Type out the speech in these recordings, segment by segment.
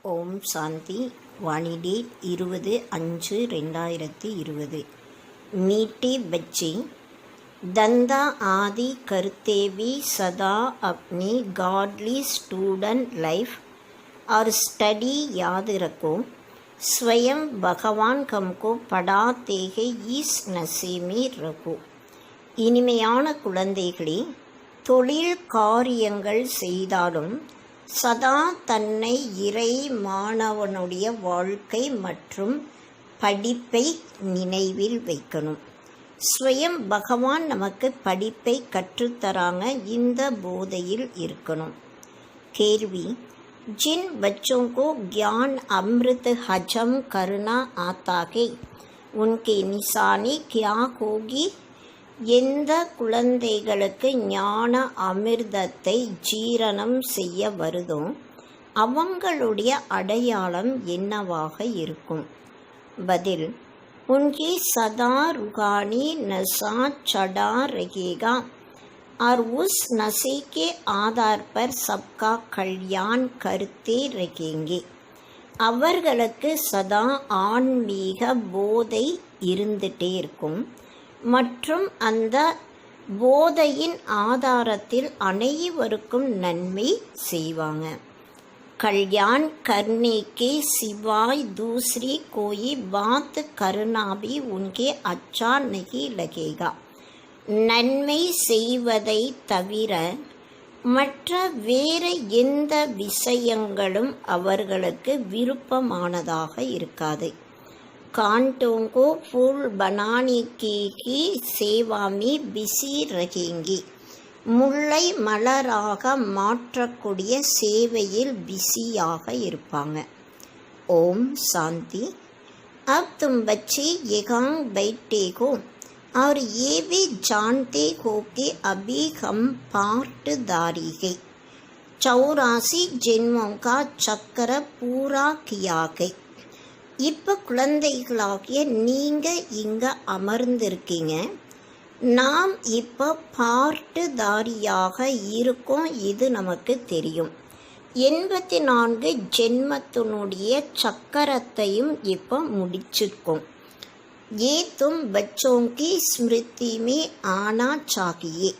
ஓம் சாந்தி. Vani date 20/5/2020. मीठे बच्चे, दंदा आदि करते भी सदा अपनी गॉडली स्टूडेंट लाइफ और स्टडी याद रखो. स्वयं भगवान हमको पढ़ाते हैं, इस नशे में रखो. இனிமையான குழந்தைகளே, தொழில் காரியங்கள் செய்தாலும் சதா தன்னை இறை மாணவனுடைய வாழ்க்கை மற்றும் படிப்பை நினைவில் வைக்கணும். ஸ்வயம் பகவான் நமக்கு படிப்பை கற்றுத்தராங்க, இந்த போதையில் இருக்கணும். கேள்வி: जिन बच्चों को ज्ञान अमृत हजम करना आता है उनकी निशानी क्या होगी? எந்த குழந்தைகளுக்கு ஞான அமிர்தத்தை ஜீரணம் செய்ய வருதோ அவங்களுடைய அடையாளம் என்னவாக இருக்கும்? பதில்: उनकी सदा रूहानी नशा चढ़ा रहेगा और उस नशे के आधार पर सबका कल्याण करते रहेंगे. அவர்களுக்கு சதா ஆன்மீக போதை இருந்துட்டே இருக்கும் மற்றும் அந்த போதையின் ஆதாரத்தில் அனைவருக்கும் நன்மை செய்வாங்க. कल्याण करने के सिवाय दूसरी कोई बात करना भी उनके अच्छा नहीं लगेगा. நன்மை செய்வதை தவிர மற்ற வேறு எந்த விஷயங்களும் அவர்களுக்கு விருப்பமானதாக இருக்காது. कांटों को फूल बनाने की सेवा में बिजी रहेंगी. முல்லை மலராக மாற்றக்கூடிய சேவையில் பிஸியாக இருப்பாங்க. ஓம் சாந்தி. अब तुम बच्चे यहाँ बैठे हो और ये भी जानते हो कि अभी हम पार्टदारी है. 84 जन्मों का चक्र पूरा किया है. இப்போ குழந்தைகளாகிய நீங்கள் இங்கே அமர்ந்திருக்கீங்க. நாம் இப்போ பார்ட்டுதாரியாக இருக்கோம், இது நமக்கு தெரியும். 84 ஜென்மத்தினுடைய சக்கரத்தையும் இப்போ முடிச்சிருக்கோம். ये तुम बच्चों की स्मृति में आना चाहिए.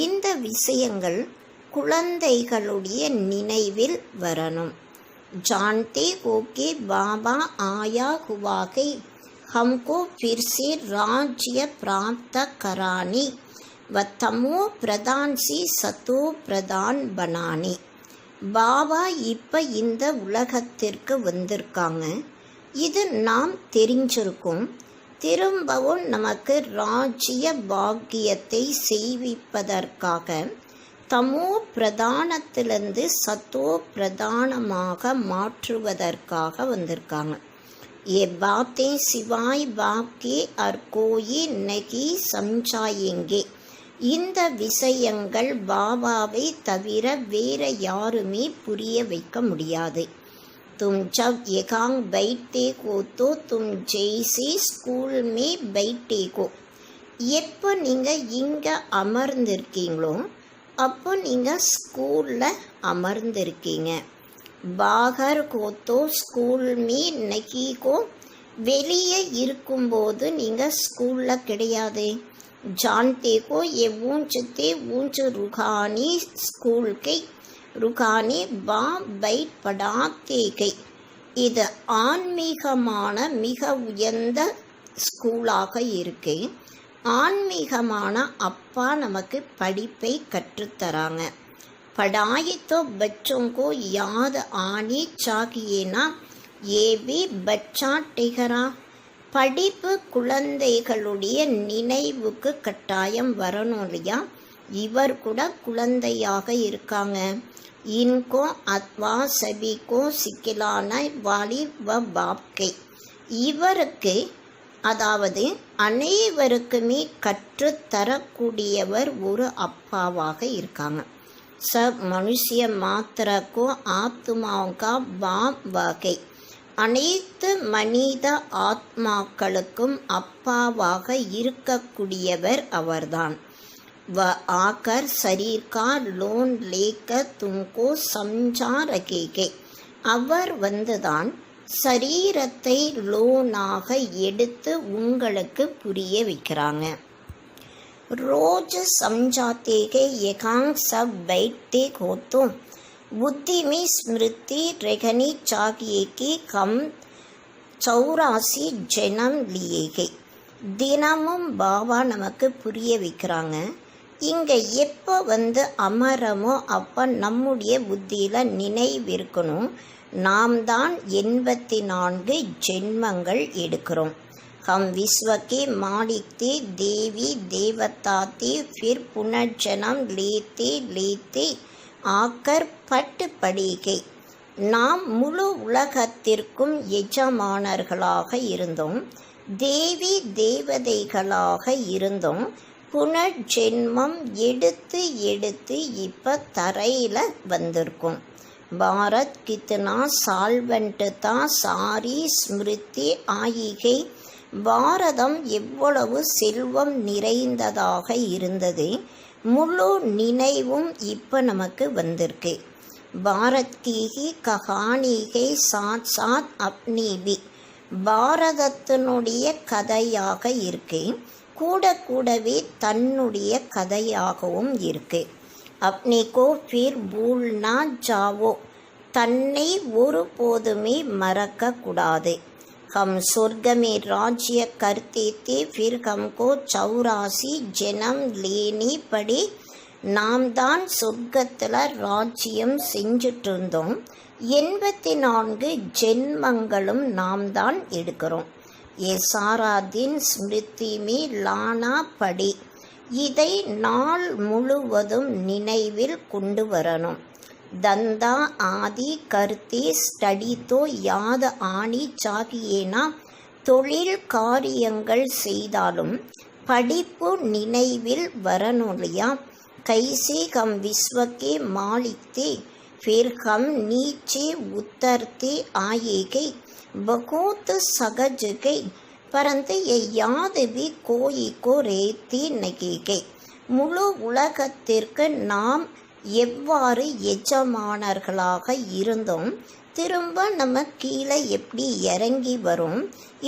இந்த விஷயங்கள் குழந்தைகளுடைய நினைவில் வரணும். जानते हो कि बाबा आया हुआ है हमको फिर से राज्य प्राप्त कराने व तमो प्रधान से सतो प्रधान बनाने. பாபா இப்போ இந்த உலகத்திற்கு வந்திருக்காங்க, இது நாம் தெரிஞ்சிருக்கோம். திரும்பவும் நமக்கு ராஜ்ய பாக்கியத்தை செய்விப்பதற்காக தமோ பிரதானத்திலிருந்து சத்தோ பிரதானமாக மாற்றுவதற்காக வந்திருக்காங்க. ये बातें सिवाय बाप के और कोई नहीं समझाएंगे. இந்த விஷயங்கள் பாபாவை தவிர வேற யாருமே புரிய வைக்க முடியாது. तुम जब यहाँ बैठते हो तो तुम जैसे स्कूल में बैठे हो. எப்போ நீங்கள் இங்கே அமர்ந்திருக்கீங்களோ அப்போ நீங்கள் ஸ்கூலில் அமர்ந்திருக்கீங்க. பாகர் கோத்தோ ஸ்கூல் மீ நகிகோ, வெளியே இருக்கும்போது நீங்கள் ஸ்கூலில் கிடையாது. ஜான்தே கோ ஏ ஊஞ்சத்தே ஊஞ்ச ருகானி ஸ்கூல் கை ருகானி பா பைட் படாத்தே கை. இது ஆன்மீகமான மிக உயர்ந்த ஸ்கூலாக இருக்கு. ஆன்மீகமான அப்பா நமக்கு படிப்பை கற்றுத்தராங்க. पढ़ाई तो बच्चों को याद आनी चाहिए ना, ये भी बच्चा ठहरा. படிப்பு குழந்தைகளுடைய நினைவுக்கு கட்டாயம் வரணும் இல்லையா? இவர் கூட குழந்தையாக இருக்காங்க. இன்கோ அத்வா சபிகோ சிக்கிலான வாலி வ பாப்கை. இவருக்கு, அதாவது அனைவருக்குமே கற்றுத்தரக்கூடியவர் ஒரு அப்பாவாக இருக்காங்க. सब मनुष्य मात्र को आत्माओं का बाप वगै. அனைத்து மனித ஆத்மாக்களுக்கும் அப்பாவாக இருக்கக்கூடியவர் அவர்தான். वह आकर शरीर का लोन लेकर तुमको समझा रखेंगे. அவர் வந்துதான் சரீரத்தை லோனாக எடுத்து உங்களுக்கு புரிய வைக்கிறாங்க. ரோஜ் சம்ஜாते के एकांक सब बैठते हो तो बुद्धि में स्मृति रहनी चाहिए कि हम 84 ஜெனம் லியேகை. தினமும் பாபா நமக்கு புரிய வைக்கிறாங்க. இங்கே எப்போ அமரமோ அப்போ நம்முடைய புத்தியில் நினைவிருக்கணும், நாம் தான் 84 ஜென்மங்கள் எடுக்கிறோம். हम विश्व के मालिक थे, देवी देवता थे, फिर पुनर्जन्म लेते लेते आकर पट पड़ेगे. நாம் முழு உலகத்திற்கும் எஜமானர்களாக இருந்தோம், தேவி தேவதைகளாக இருந்தோம். புனர்ஜென்மம் எடுத்து எடுத்து இப்போ தரையில் வந்திருக்கோம். பாரத் கித்னா சால்வெண்ட் தான் சாரி ஸ்மிருதி ஆயிகை. பாரதம் எவ்வளவு செல்வம் நிறைந்ததாக இருந்தது, முழு நினைவும் இப்போ நமக்கு வந்திருக்கு. பாரத் கீகி கஹானிகை சாத் சாத் அப்னீபி. பாரதத்தினுடைய கதையாக இருக்கு, கூட கூடவே தன்னுடைய கதையாகவும் இருக்கு. அப்னிகோ ஃபிர் பூல்னா ஜாவோ. தன்னை ஒருபோதுமே மறக்கக்கூடாது. हम स्वर्ग में राज्य करते थे, फिर हमको 84 ஜெனம் लेनी पड़ी. நாம் தான் சொர்க்கத்தில் ராஜ்யம் செஞ்சுட்டு இருந்தோம், 84 ஜென்மங்களும் நாம் தான் எடுக்கிறோம். ஏ சாரா தின் ஸ்மிருதி மே லானா படி. இதை நாள் முழுவதும் நினைவில் கொண்டு வரணும். தந்தா ஆதி கருத்தே ஸ்டடி தோ யாத ஆணி சாகியேனா. தொழில் காரியங்கள் செய்தாலும் படிப்பு நினைவில் வரணும் இல்லையா. கைசே கம் விஸ்வக்கே மாலிக்தே फिर हम नीचे उतरते आएगे. बहुत सहज गई, परंतु ये याद भी कोई को रहती नहीं. முழு உலகத்திற்கு நாம் எவ்வாறு எஜமானர்களாக இருந்தோம், திரும்ப நம்ம கீழே எப்படி இறங்கி வரும்,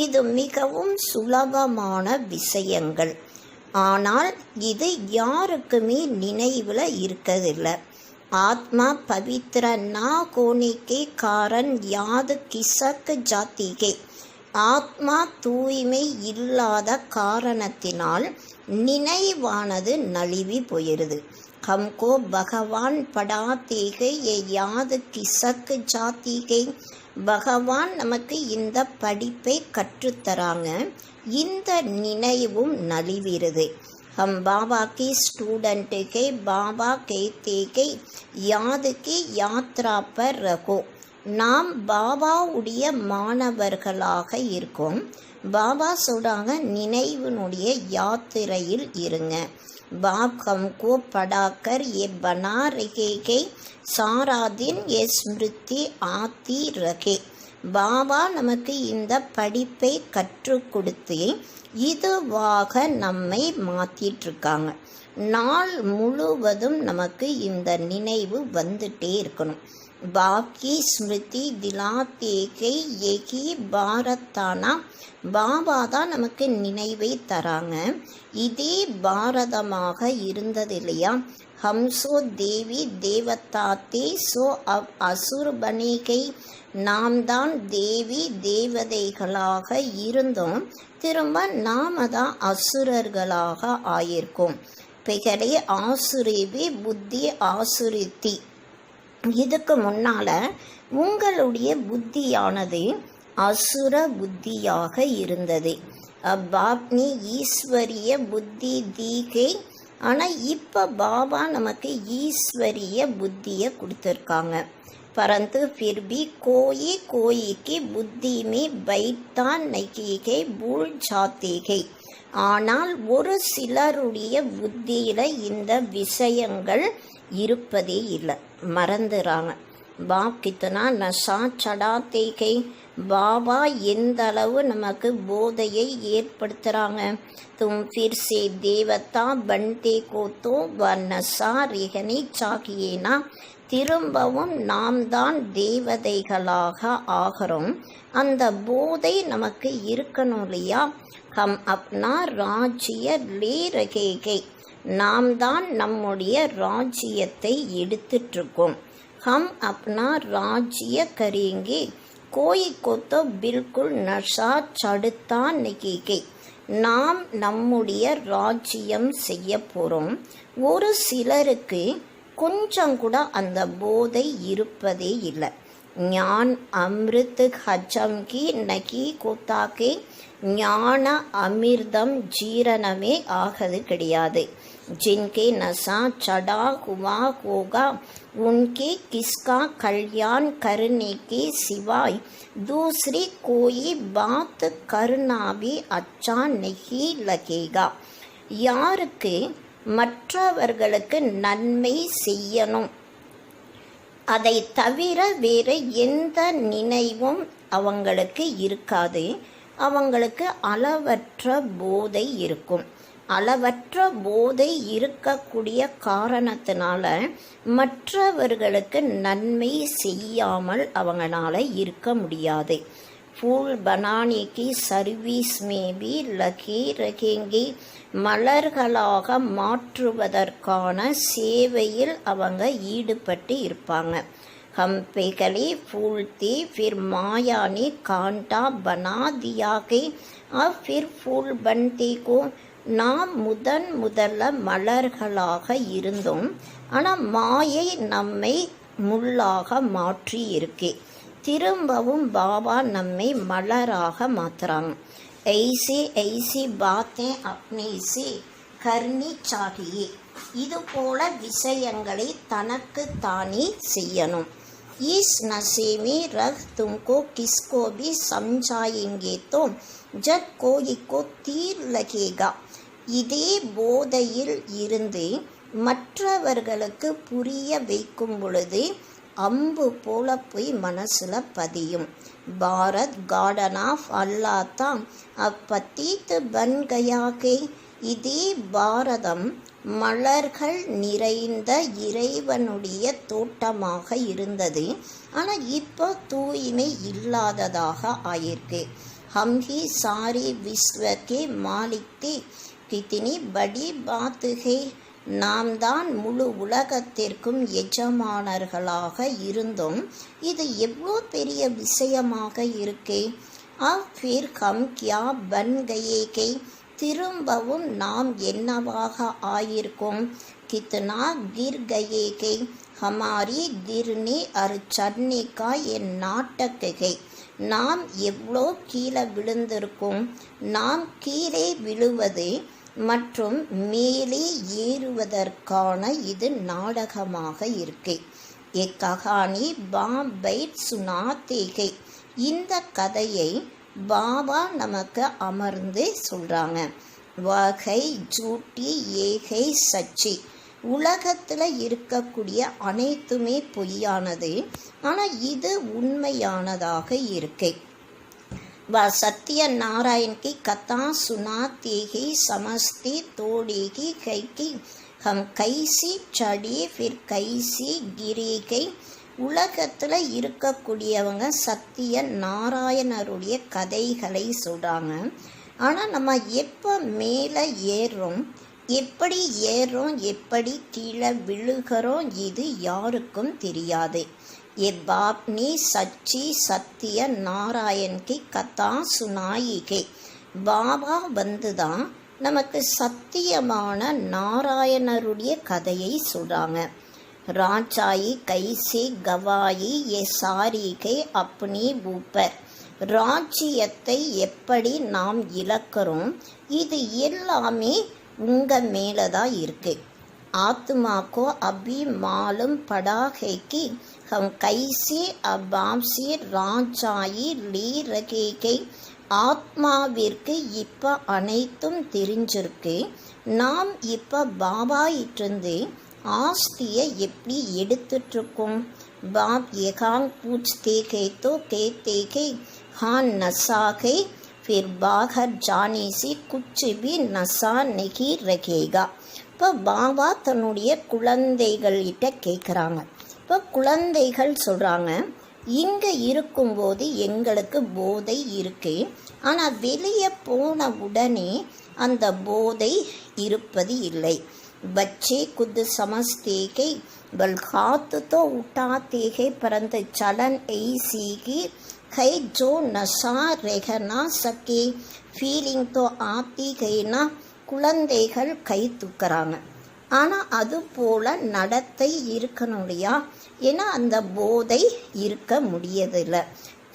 இது மிகவும் சுலபமான விஷயங்கள். ஆனால் இது யாருக்குமே நினைவில் இருக்கதில்லை. ஆத்மா பவித்ர நா கோனிக்கே காரன் யாது கிசக் ஜாத்திகே. ஆத்மா தூய்மை இல்லாத காரணத்தினால் நினைவானது நழுவி போயிடுது. ஹம்கோ பகவான் படாத்தேகை யாது கிசக் ஜாத்திகை. பகவான் நமக்கு இந்த படிப்பை கற்றுத்தராங்க, இந்த நினைவும் நழுவிடுது. हम बाबा की स्टूडेंट के बाबा कहते के याद की यात्रा पर रखो. நாம் பாபாவுடைய மாணவர்களாக இருக்கோம். பாபா சொல்கிறாங்க, நினைவினுடைய யாத்திரையில் இருங்க. बाप हमको पढ़ाकर ये बना रहे सारा दिन ये स्मृति आती रखे. பாபா நமக்கு இந்த படிப்பை கற்றுக் கொடுத்து இதுவாக நம்மை மாற்றிட்டுருக்காங்க. நாள் முழுவதும் நமக்கு இந்த நினைவு வந்துட்டே இருக்கணும். பாக்கி ஸ்மிருதி திலாத்தேகை ஏகி பாரத்தானா. பாபா தான் நமக்கு நினைவை தராங்க. இதே பாரதமாக இருந்தது இல்லையா. ஹம்சோ தேவி தேவதாத்தே சோ அசுர் பணிகை. நாம் தான் தேவி தேவதைகளாக இருந்தோம், திரும்ப நாம தான் அசுரர்களாக ஆயிருக்கோம். பெகரே ஆசுரிவி புத்தி ஆசுரித்தி. இதுக்கு முன்னால் உங்களுடைய புத்தியானது அசுர புத்தியாக இருந்தது. பாப்னி ஈஸ்வரிய புத்தி தீகை. ஆனால் இப்போ பாபா நமக்கு ஈஸ்வரிய புத்தியை கொடுத்துருக்காங்க. परंतु फिर भी कोई कोई की बुद्धि में बैठता नहीं है, भूल जाते हैं. ஆனால் ஒரு சிலருடைய புத்தியில் இந்த விஷயங்கள் இருப்பதே இல்லை, மறந்துறாங்க. பாப் கித்தனா நஷா சடாத்தேகை. பாபா எந்த அளவு நமக்கு போதையை ஏற்படுத்துகிறாங்க. தும் फिर से देवता बनते को तो वह नशा रहनी चाहिए ना. திரும்பவும் நாம் தான் தேவதைகளாக ஆகிறோம். அந்த போதை நமக்கு இருக்கணும் இல்லையா? ஹம் அப்னா ராஜ்ய லே ரகேகை, நாம் தான் நம்முடைய ராஜ்யத்தை எடுத்துட்ருக்கோம். ஹம் அப்னா ராஜ்ய கரேங்கே கோய் கொத்தோ பில்குல் நஷா சடுத்தா நெகேகை, நாம் நம்முடைய ராஜ்யம் செய்ய போகிறோம். ஒரு சிலருக்கு கொஞ்சம் கூட அந்த போதை இருப்பதே இல்லை. ஞான் அமிர்த் ஹஜம் கி நகி கோத்தாக்கே, ஞான அமிர்தம் ஜீரணமே ஆகது கிடையாது. जिनके नशा चढ़ा हुआ होगा उनके किसका कल्याण करने के सिवाय दूसरी कोई बात करना भी अच्छा नहीं लगेगा. யாருக்கு மற்றவர்களுக்கு நன்மை செய்யணும், அதை தவிர வேறு எந்த நினைவும் அவங்களுக்கு இருக்காது. அவங்களுக்கு அளவற்ற போதை இருக்கும். அளவற்ற போதை இருக்கக்கூடிய காரணத்தினால மற்றவர்களுக்கு நன்மை செய்யாமல் அவங்களால இருக்க முடியாது. फूल बनाने की सर्विस में भी लगे रहेंगे, மலர்களாக மாற்றுவதற்கான சேவையில் அவங்க ஈடுபட்டு இருப்பாங்க. हम पहले फूल थे फिर माया ने कांटा बना दिया के अब फिर फूल बनते को, நாம் முதல்ல மலர்களாக இருந்தோம், ஆனால் மாயை நம்மை முள்ளாக மாற்றி இருக்கே. திரும்பவும் பாபா நம்மை மலராக மாற்றுறாங்க. ஐசி ஐசி பாத்தே அப்னே சே கர்னி சாகியே, இது போல விஷயங்களை தனக்கு தானே செய்யணும். इस नशे में रख तुमको किसको भी समझाएंगे तो जब कोई को तीर लगेगा. இதே போதையில் இருந்து மற்றவர்களுக்கு புரிய வைக்கும் பொழுது அம்பு போல போய் மனசுல பதியும். பாரத் கார்டன் ஆஃப் அல்லாத்தா அப்பத்தீத் பன் கயாகே, இதே பாரதம் மலர்கள் நிறைந்த இறைவனுடைய தோட்டமாக இருந்தது, ஆனால் இப்போ தூய்மை இல்லாததாக ஆயிருக்கு. ஹம் ஹி சாரி விஸ்வகே மாலிக்தே கித்தினி படி பாத்துகே, நாம் தான் முழு உலகத்திற்கும் எஜமானர்களாக இருந்தோம், இது எவ்வளோ பெரிய விஷயமாக இருக்கே. ஃபிர் ஹம் கியா பன் கயேகே, திரும்பவும் நாம் என்னவாக ஆயிருக்கோம். கித்னா கிர் கயேகே ஹமாரி கிர்னி அர் சர்னிகா என் நாட்டகை, நாம் எவ்வளோ கீழே விழுந்திருக்கோம். நாம் கீழே விழுவது மற்றும் மேலே ஏறுவதற்கான இது நாடகமாக இருக்கு. கஹானி பாம்பைட் சுனாத்தேகை, இந்த கதையை பாபா நமக்கு அமர்ந்து சொல்கிறாங்க. வகை ஜூட்டி ஏகை சச்சி, உலகத்தில் இருக்கக்கூடிய அனைத்துமே பொய்யானது, ஆனால் இது உண்மையானதாக இருக்கு. सत्य नारायण की कथा सुनाते ही समझते तोड़ेगी कई की हम कैसी चढ़े फिर कैसी गिरेகை. உலகத்தில் இருக்கக்கூடியவங்க சத்திய நாராயணருடைய கதைகளை சொல்கிறாங்க, ஆனால் நம்ம எப்போ மேலே ஏறுறோம், எப்படி ஏறுறோம், எப்படி கீழே விழுகிறோம், இது யாருக்கும் தெரியாது. ये बाप ने सच्ची सत्य नारायण की कथा सुनाई है. பாபா வந்து தான் நமக்கு சத்தியமான நாராயணருடைய கதையை சொல்கிறாங்க. ராஜாயி கைசி கவாயி ஏ சாரிகை அப்பனி ஊப்பர், ராஜ்யத்தை எப்படி நாம் இழக்கிறோம், இது எல்லாமே உங்கள் மேலே தான் இருக்குது. आत्मा को अभी मालूम पड़ा है कि हम कैसे अबाब से राजाई ले रहे हैं. ஆத்மாவிற்கு இப்போ அனைத்தும் தெரிஞ்சிருக்கு. நாம் இப்போ பாபாயிட்டிருந்து ஆஸ்தியை எப்படி எடுத்துட்ருக்கோம். பாப் எகாங் பூச்தே கே தோ கேத்தே கே ஹான் நசா கே फिर बाहर जाने से कुछ भी नशा नहीं रहेगा. இப்போ பாபா தன்னுடைய குழந்தைகள்கிட்ட கேட்குறாங்க, இப்போ குழந்தைகள் சொல்கிறாங்க, இங்கே இருக்கும்போது எங்களுக்கு போதை இருக்கு, ஆனால் வெளியே போன உடனே அந்த போதை இருப்பது இல்லை. बच्चे खुद समझते कि बल हाथ तो उठाते हैं परंतु चलन ऐसी की है जो नशा रह ना सके, फीलिंग तो आती है ना. குழந்தைகள் கை தூக்குறாங்க, ஆனால் அது போல் நடத்தை இருக்கணும் இல்லையா? ஏன்னா அந்த போதை இருக்க முடியதில்லை,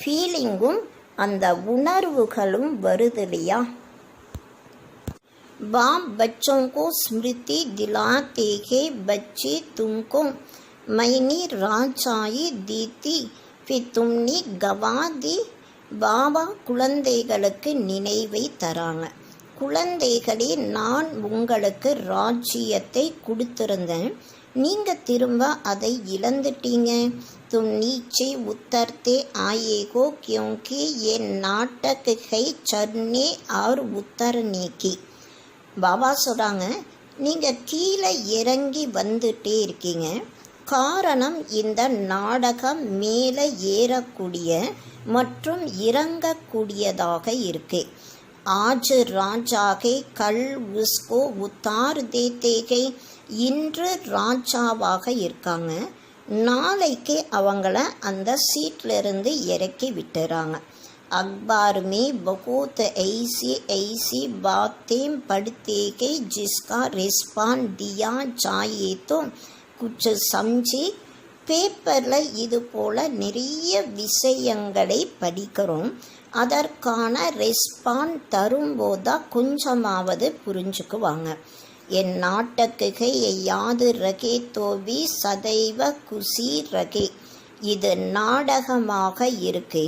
ஃபீலிங்கும் அந்த உணர்வுகளும் வருது இல்லையா? बाप बच्चों को स्मृति दिलाते हैं, बच्चे तुमको मैंने राजाई दी थी फिर तुमने गवा दी. பாபா குழந்தைகளுக்கு நினைவை தராங்க. குழந்தைகளே, நான் உங்களுக்கு ராஜ்ஜியத்தை கொடுத்திருந்தேன், நீங்கள் திரும்ப அதை இழந்துட்டீங்க. तुम नीचे उतरते आए हो क्योंकि ये नाटक है चढ़ने और उतरने की. பாபா சொல்கிறாங்க, நீங்கள் கீழே இறங்கி வந்துட்டே இருக்கீங்க, காரணம் இந்த நாடகம் மேலே ஏறக்கூடிய மற்றும் இறங்கக்கூடியதாக இருக்கு. ஆஜ் ராஜாகை கல் உஸ்கோ உத்தார் தேத்தேகை. இன்று ராஜாவாக இருக்காங்க, நாளைக்கு அவங்கள அந்த சீட்லேருந்து இறக்கி விட்டுறாங்க. अखबार में बहुत ऐसी ऐसी बातें पढ़ते कि जिसका रिस्पॉन्ड दिया जाए तो कुछ समझे. பேப்பரில் இது போல் நிறைய விஷயங்களை படிக்கிறோம், அதற்கான ரெஸ்பாண்ட் தரும்போதுதான் கொஞ்சமாவது புரிஞ்சுக்குவாங்க. என் நாட்டக்குகை யாது ரகே தோவி சதைவ குசி ரகே. இது நாடகமாக இருக்கு,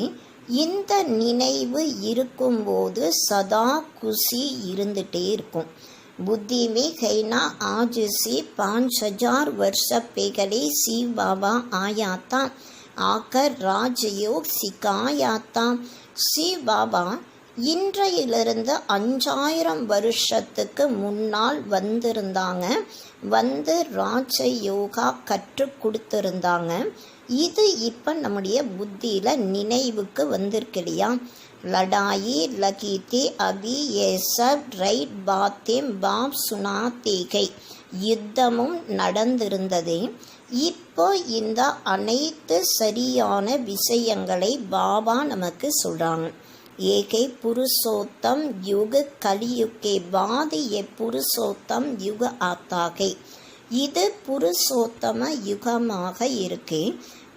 இந்த நினைவு இருக்கும்போது சதா குஷி இருந்துகிட்டே இருக்கும். புத்தி में कहना आज से 5000 वर्ष पहले शिव बाबा आया था, आकर राजयोग सिखाया था. शिव बाबा இன்றையிலிருந்து 5000 வருஷத்துக்கு முன்னால் வந்திருந்தாங்க, வந்து ராஜயோகா கற்றுக் கொடுத்துருந்தாங்க. இது இப்போ நம்முடைய புத்தியில் நினைவுக்கு வந்திருக்கு இல்லையா? லடாயி லகீத்தே அபி ஏ சப் ரைட் பாத்தேம் பாப் சுனாத்தேகை. யுத்தமும் நடந்திருந்தது. இப்போ இந்த அனைத்து சரியான விஷயங்களை பாபா நமக்கு சொல்கிறாங்க. ஏகை புருஷோத்தம் யுக கலியுகே பாதி ஏ புருஷோத்தம் யுக ஆத்தாகை. இது புருஷோத்தம யுகமாக இருக்கு,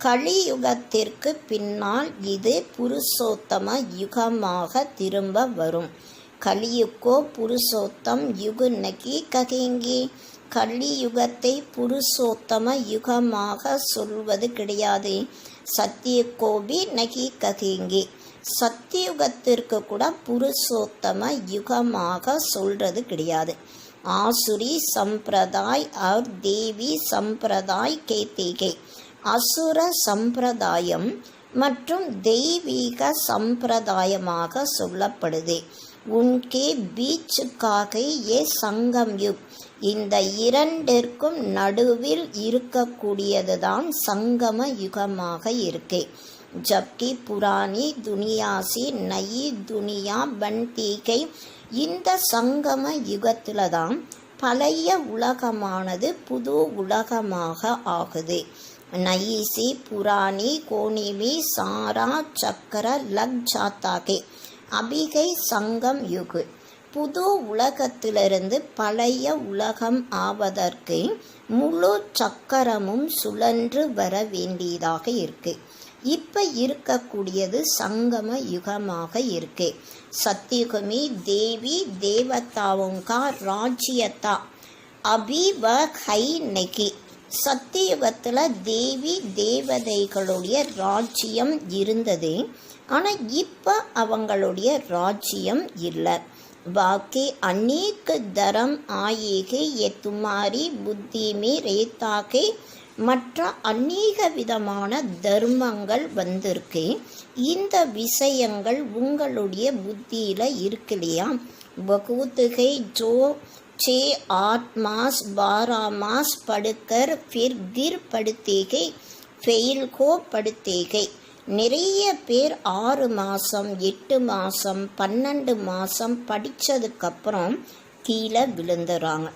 கலியுகத்திற்கு பின்னால் இது புருஷோத்தம யுகமாக திரும்ப வரும். கலியுகோ புருஷோத்தம் யுக நகி ககேங்கி. கலியுகத்தை புருஷோத்தம யுகமாக சொல்வது கிடையாது. சத்தியகோபி நகி ககேங்கி. சத்தியுகத்திற்கு கூட புருஷோத்தம யுகமாக சொல்றது கிடையாது. ஆசுரி சம்பிரதாய் और தேவி சம்பிரதாய் கேத்தேகை. அசுர சம்பிரதாயம் மற்றும் தெய்வீக சம்பிரதாயமாக சொல்லப்படுது. உன்கே பீச்சுக்காக ஏ சங்கம் யுக். இந்த இரண்டிற்கும் நடுவில் இருக்கக்கூடியதுதான் சங்கம யுகமாக இருக்கு. ஜப்கி புராணி துனியாசி நயி துனியா பன்தீகை. இந்த சங்கம யுகத்தில் தான் பழைய உலகமானது புது உலகமாக ஆகுது. நயிசி புராணி கோணிமி சாரா சக்கர லக் ஜாத்தாகே. அபிகை சங்கம் யுகு. புது உலகத்திலிருந்து பழைய உலகம் ஆவதற்கு முழு சக்கரமும் சுழன்று வர வேண்டியதாக இருக்கு. இப்போ இருக்கக்கூடியது சங்கம யுகமாக இருக்கு. சத்தியுகமே தேவி தேவதாவுங்கா ராஜ்யத்தா அபி வ ஹை நெகி. சத்தியுகத்தில் தேவி தேவதைகளுடைய ராஜ்யம் இருந்தது, ஆனால் இப்போ அவங்களுடைய ராஜ்யம் இல்லை. பாக்கி அநேக தரம் ஆயேகே எ துமாரி புத்தி மே ரேத்தாகே. மற்ற அநேக விதமான தர்மங்கள் வந்திருக்கு. இந்த விஷயங்கள் உங்களுடைய புத்தியில் இருக்கு இல்லையா? பகூத்துகை ஜோ 6 मास 12 मास पढ़कर फिर गिर पड़ते हैं, ஃபெயில் கோ படுத்தேகை. நிறைய பேர் 6 மாதம் 8 மாதம் 12 மாதம் படித்ததுக்கப்புறம் கீழே விழுந்துறாங்க,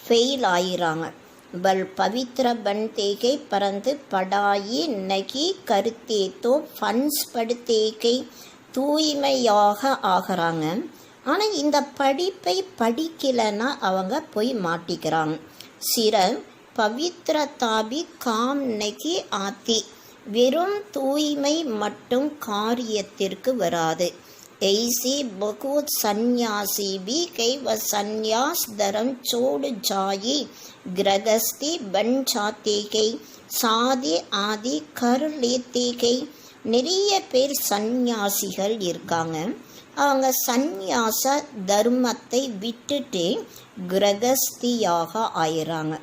ஃபெயில் ஆயிறாங்க. பல் பவித்ர பன்தேகை பறந்து படாயி நகி கருத்தே தோ ஃபன்ஸ் படுத்தேகை, தூய்மையாக ஆகிறாங்க. ஆனால் இந்த படிப்பை படிக்கலைன்னா அவங்க போய் மாட்டிக்கிறாங்க. சிற பவித்ரதாபி காம் நகி ஆத்தி, வெறும் தூய்மை மட்டும் காரியத்திற்கு வராது. ऐसी बहुत सन्यासी भी कई व संन्यास धर्म छोड़ जाई गृहस्थी बन जाते कई साधे आदि कर लेते कई. நிறைய பேர் சந்நியாசிகள் இருக்காங்க. அவங்க சந்நியாச தர்மத்தை விட்டுட்டு கிரகஸ்தியாக ஆயிடுறாங்க.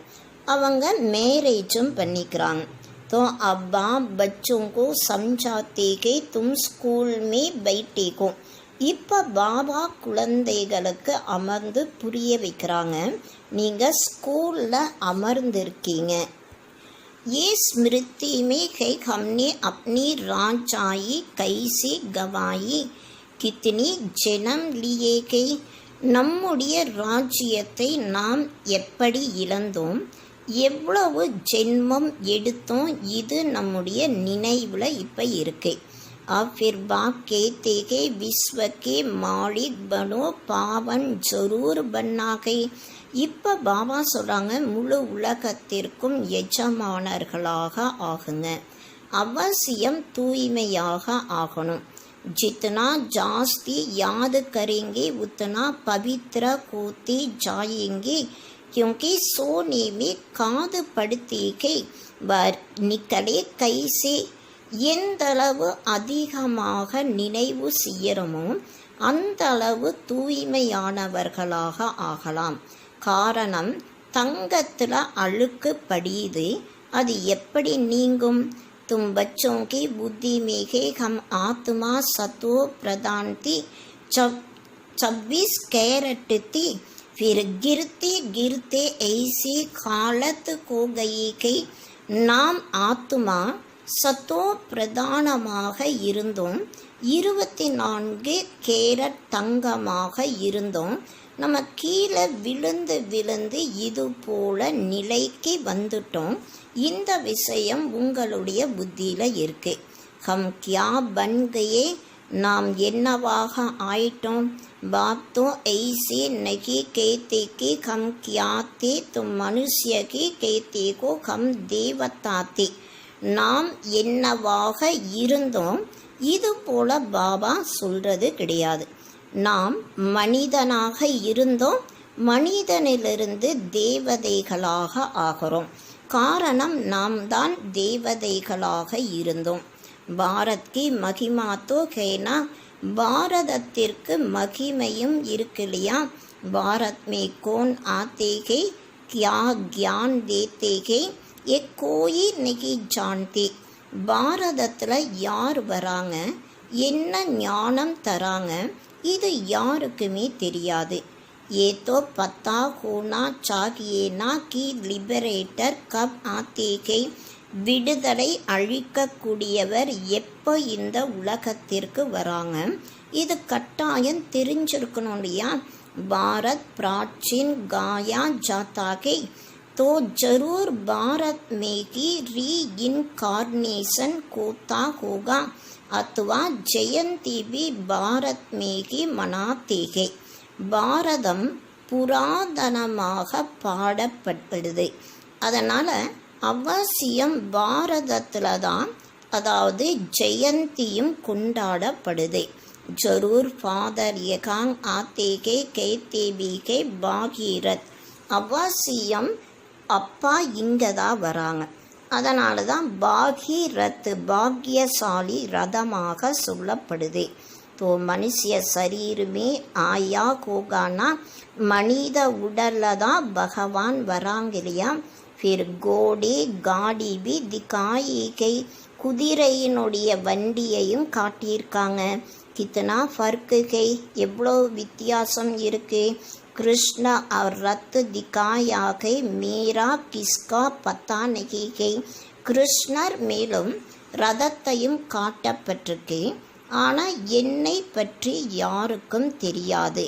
அவங்க மேரேஜும் பண்ணிக்கிறாங்க. तो अब बाप बच्चों को समझाते कि तुम स्कूल में बैठे को. இப்போ பாபா குழந்தைகளுக்கு அமர்ந்து புரிய வைக்கிறாங்க, நீங்கள் ஸ்கூலில் அமர்ந்திருக்கீங்க. ये स्मृति में है हमने अपनी राजाई कैसे गवाई, कितनी जन्म लिए गई. நம்முடைய ராஜ்யத்தை நாம் எப்படி இழந்தோம், எவ்வளவு ஜென்மம் எடுத்தோம், இது நம்முடைய நினைவில் இப்போ இருக்கு. फिर बाप कहते हैं विश्व के मालिक बनो पावन जरूर बनना गई. இப்போ பாபா சொல்கிறாங்க, முழு உலகத்திற்கும் எஜமானர்களாக ஆகுங்க, அவசியம் தூய்மையாக ஆகணும். जितना जास्ती याद करेंगे उतना पवित्र होते जाएंगे, क्योंकि सोने में काद पड़ती है वर निकले कैसे. எந்தளவு அதிகமாக நினைவு செய்யறமோ அந்தளவு தூய்மையானவர்களாக ஆகலாம். காரணம், தங்கத்தில் அழுக்கு படியுது, அது எப்படி நீங்கும்? तुम बच्चों की बुद्धि में है हम आत्मा सतो प्रदान थी 26 कैरेट थी, फिर गिरते गिरते ऐसी हालत हो गई कि நாம் ஆத்மா சத்தோ பிரதானமாக இருந்தோம், 24 கேரட் தங்கமாக இருந்தோம். நம்ம கீழே விழுந்து விழுந்து இது போல நிலைக்கு வந்துட்டோம். இந்த விஷயம் உங்களுடைய புத்தியில் இருக்கு. ஹம் கியா பன் கயே, நாம் என்னவாக ஆயிட்டோம். बाप तो ऐसे नहीं कहते कि हम क्या थे, तुम मनुष्य की कहते को हम देवता थे. நாம் என்னவாக இருந்தோம், இது போல பாபா சொல்றது கிடையாது. நாம் மனிதனாக இருந்தோம், மனிதனிலிருந்து தேவதைகளாக ஆகிறோம். காரணம், நாம் தான் தேவதைகளாக இருந்தோம். பாரத் கி மகிமா தோ ஹேனா, பாரதத்திற்கு மகிமையும் இருக்கு இல்லையா. பாரத் மே கோன் ஆத்தே ஹே, கியா கியான் தேத்தே ஹே, ஏ கோயி நெகி ஜான்தே. பாரதத்தில் யார் வராங்க, என்ன ஞானம் தராங்க, இது யாருக்குமே தெரியாது. ये तो पता होना चाहिए ना कि लिबरेटर कब आते हैं. விடுதலை அழிக்கக்கூடியவர் எப்போ இந்த உலகத்திற்கு வராங்க, இது கட்டாயம் தெரிஞ்சிருக்கணும் இல்லையா. பாரத் प्राचीन गाया जाता है तो जरूर भारत में ही री इनकार्नेशन होता होगा, अथवा जयंती भी भारत में ही मनाते हैं. பாரதம் புராதனமாக பாடப்பட்டது, அதனால் அவசியம் பாரதத்தில் தான், அதாவது ஜெயந்தியும் கொண்டாடப்படுது. ஜரூர் ஃபாதர் யகாங் ஆத்தேகே கேத்தேபிகே பாகீரத், அவசியம் அப்பா இங்கே தான் வராங்க. அதனால தான் பாகீரத் பாக்யசாலி ரதமாக சொல்லப்படுது. तो मनुष्य शरीर में आया होगा ना, மனித உடலில் தான் பகவான் வராங்க இல்லையா. फिर घोड़े गाड़ी भी दिखाई गई, குதிரையினுடைய வண்டியையும் காட்டியிருக்காங்க. கித்தனா ஃபர்க் है, எவ்வளோ வித்தியாசம் இருக்கு. कृष्ण और रथ दिखाया है, मेरा किसका पता नहीं है. கிருஷ்ணர் மேலும் ரதத்தையும் காட்டப்பட்டிருக்கு. ஆனால் என்னை பற்றி யாருக்கும் தெரியாது.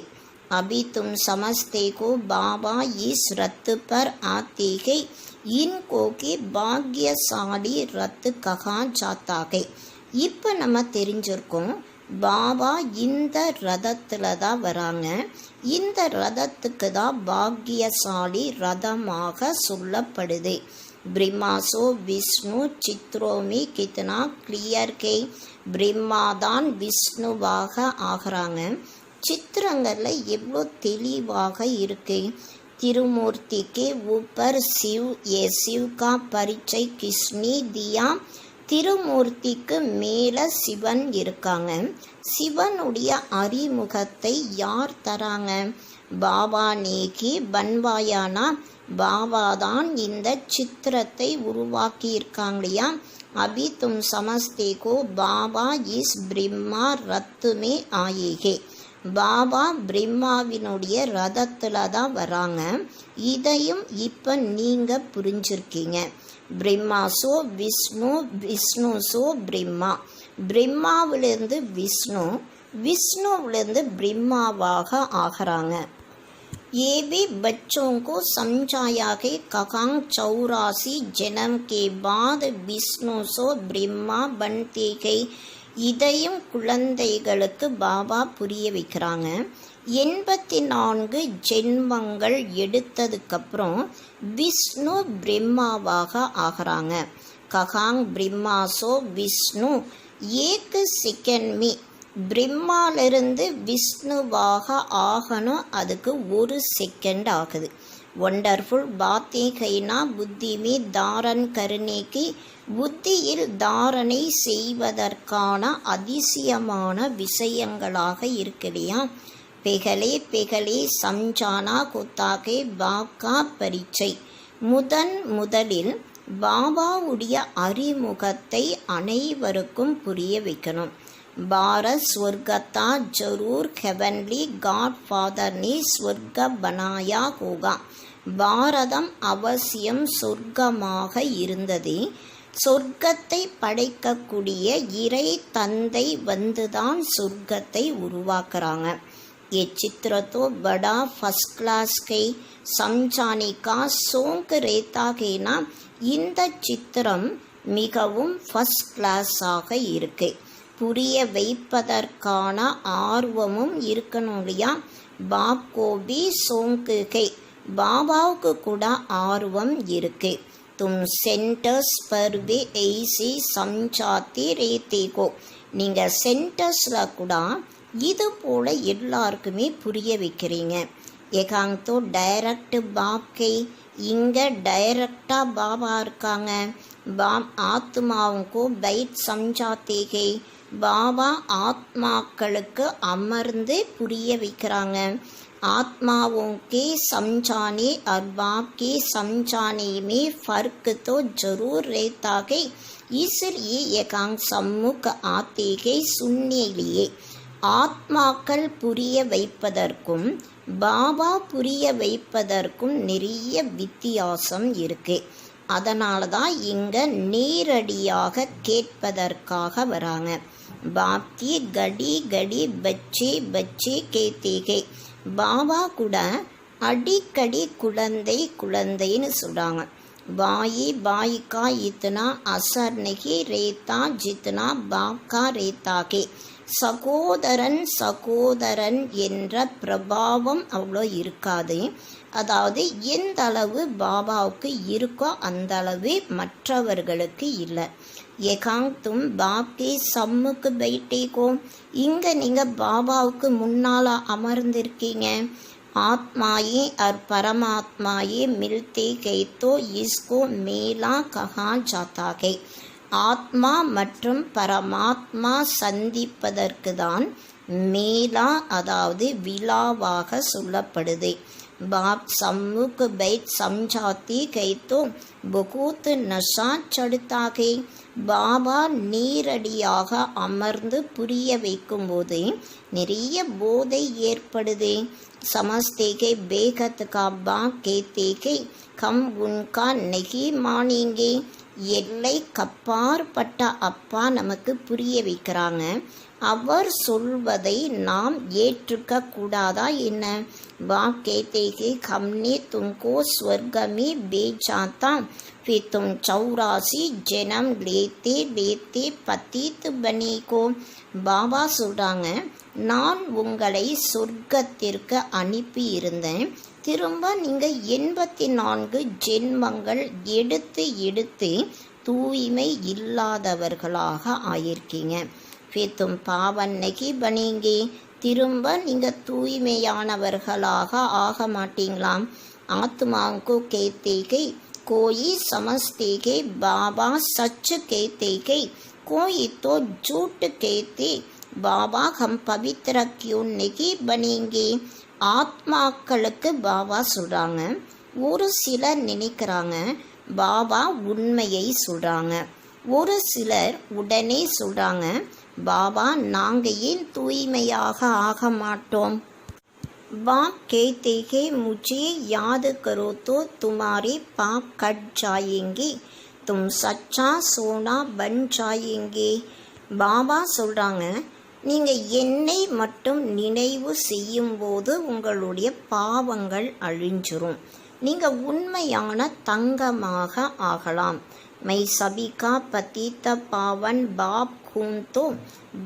अभी तुम समझते को बाबा इस रथ पर आते हैं, इनको के பாக்யசாலி ரத் கஹா ஜாத்தா है. இப்போ நம்ம தெரிஞ்சிருக்கோம், பாபா இந்த ரதத்தில் தான் வராங்க. இந்த ரதத்துக்கு தான் பாக்யசாலி ரதமாக சொல்லப்படுது. பிரம்மாசோ விஷ்ணு சித்ரோமி கித்னா கிளியர் கே. பிரம்மா தான் விஷ்ணுவாக ஆகிறாங்க. சித்திரங்களில் எவ்வளோ தெளிவாக இருக்கு. திருமூர்த்தி के ऊपर शिव, ये शिव का परिचय किसने दिया? திருமூர்த்திக்கு மேலே சிவன் இருக்காங்க. சிவனுடைய அறிமுகத்தை யார் தராங்க? பாபா நேகி பன்வாயானா, பாபா தான் இந்த சித்திரத்தை உருவாக்கி இருக்காங்களையா. अभी तुम समझते को बाबा इस ब्रह्मा रथ में आएगे. பாபா பிரம்மாவினுடைய ரதத்தில் தான் வராங்க. இதையும் இப்போ நீங்கள் புரிஞ்சிருக்கீங்க. Brahma so Vishnu, Vishnu so Brahma. பிரம்மாவிலிருந்து விஷ்ணு, விஷ்ணுவிலிருந்து பிரம்மாவாக ஆகிறாங்க. ये भी बच्चों को समझाया कि कहां 84 जन्म के बाद विष्णु सो ब्रह्मा बनते गई. இதையும் குழந்தைகளுக்கு பாபா புரிய வைக்கிறாங்க. 84 ஜென்மங்கள் எடுத்ததுக்கப்புறம் விஷ்ணு பிரம்மாவாக ஆகிறாங்க. ககாங் பிரம்மாசோ விஷ்ணு ஏக செகண்ட் மீ. பிரம்மாலிருந்து விஷ்ணுவாக ஆகணும், அதுக்கு 1 செகண்ட் ஆகுது. वंडरफुल बातें कहना बुद्धि में धारण करने की. புத்தியில் தாரணை செய்வதற்கான அதிசயமான விஷயங்களாக இருக்கலையா. பெகலே பெகலே சம்ஜானா குத்தாகே பாப்கா பரிச்சை. முதலில் பாபாவுடைய அறிமுகத்தை அனைவருக்கும் புரிய வைக்கணும். பாரத் ஸ்வர்கத்தா ஜரூர் ஹெவன்லி காட் ஃபாதர் ने ஸ்வர்க பனாயா होगा. பாரதம் அவசியம் சொர்க்கமாக இருந்தது. சொர்க்கத்தை படைக்கக்கூடிய இறை தந்தை வந்துதான் சொர்க்கத்தை உருவாக்குறாங்க. ये चित्र तो बड़ा फर्स्ट क्लास के समझाने का शौक रहता है ना. இந்த சித்திரம் மிகவும் ஃபர்ஸ்ட் கிளாஸாக இருக்கு. புரிய வைப்பதற்கான ஆர்வமும் இருக்கணும் இல்லையா. பாப் கோபி சோங்குகை, பாபாவுக்கு கூட ஆர்வம் இருக்கு. तुम सेंटर्स पर भी ऐसी समझाते रहते हो. நீங்கள் சென்டர்ஸில் கூட இது போல் எல்லாருக்குமே புரிய வைக்கிறீங்க. ஏகாங் தோ டைரக்ட் பாப்கை, இங்கே டைரக்டாக பாபா இருக்காங்க. பாப் ஆத்மாவுக்கு பைட் சம்ஜாத்தேகை, பாபா ஆத்மாக்களுக்கு அமர்ந்து புரிய வைக்கிறாங்க. आत्माओं के समझाने और बाप के समझाने में फ़र्क तो जरूर रहता है. इसलिए एकांक सम्मुख आते हैं सुनने लिए. ஆத்மாக்கள் புரிய வைப்பதற்கும் பாபா புரிய வைப்பதற்கும் நிறைய வித்தியாசம் இருக்கு. அதனால தான் இங்கே நேரடியாக கேட்பதற்காக வராங்க. பாப்தி கடி கடி பச்சே பச்சே கேத்தேகே. பாபா கூட அடிக்கடி குழந்தை குழந்தைன்னு சொல்கிறாங்க. பாயி பாயிக்கா இத்தனா அசர் நகி ரேத்தா ஜித்னா பாப்கா ரேத்தாகே. சகோதரன் சகோதரன் என்ற பிரபாவம் அவ்வளோ இருக்காது. அதாவது எந்த அளவு பாபாவுக்கு இருக்கோ அந்த அளவு மற்றவர்களுக்கு இல்லை. ஏகாங் தும் பாப்கே சம்முக்கு பைட்டேகோ, இங்கே நீங்கள் பாபாவுக்கு முன்னால் அமர்ந்திருக்கீங்க. ஆத்மாயே और परमात्माए मिलते गए तो इसको मेला कहा जाता है. ஆத்மா மற்றும் பரமாத்மா சந்திப்பதற்கு தான் மேலா, அதாவது விழாவாக சொல்லப்படுது. बाप सम्मुख बैठ समझाती गई तो बहुत नशा चढ़ता है. பாபா நேரடியாக அமர்ந்து புரிய வைக்கும்போது நிறைய போதை ஏற்படுது. समझते बेगत का बाप कहते கம் உன்கா நெகி மானேங்கே. எல்லைக்கப்பாற்பட்ட அப்பா நமக்கு புரிய வைக்கிறாங்க. அவர் சொல்வதை நாம் ஏற்றுக்க கூடாதா என்ன? बाप कहते कि हमने तुमको स्वर्ग में भेजा फिर तुम 84 जन्म लेते लेते पतित बने को. பாபா சொல்கிறாங்க, நான் உங்களை சொர்க்கத்திற்கு அனுப்பி இருந்தேன். திரும்ப நீங்கள் 84 ஜென்மங்கள் எடுத்து எடுத்து தூய்மை இல்லாதவர்களாக ஆயிருக்கீங்க. फिर तुम पावन नहीं बनेंगे. திரும்ப நீங்கள் தூய்மையானவர்களாக ஆக மாட்டீங்களாம். ஆத்மாவுக்கு கேத்தேகை கோயி சமஸ்தேகை பாபா சச் கேத்தேகை கோயி तो झूठ कहते பாபா हम पवित्र क्यों नहीं बनेंगे. ஆத்மாக்களுக்கு பாபா சொல்கிறாங்க, ஒரு சிலர் நினைக்கிறாங்க பாபா உண்மையை சொல்கிறாங்க, ஒரு சிலர் உடனே சொல்கிறாங்க பாபா நாங்கள் ஏன் தூய்மையாக ஆக மாட்டோம். बाप कहते हैं मुझे याद करो तो तुम्हारे पाप कट जाएंगे, तुम सच्चा सोना बन जाएंगे. பாபா சொல்கிறாங்க, நீங்கள் என்னை மட்டும் நினைவு செய்யும்போது உங்களுடைய பாவங்கள் அழிஞ்சிரும், நீங்கள் உண்மையான தங்கமாக ஆகலாம். मैं सभी का पतित पावन बाप हूँ तो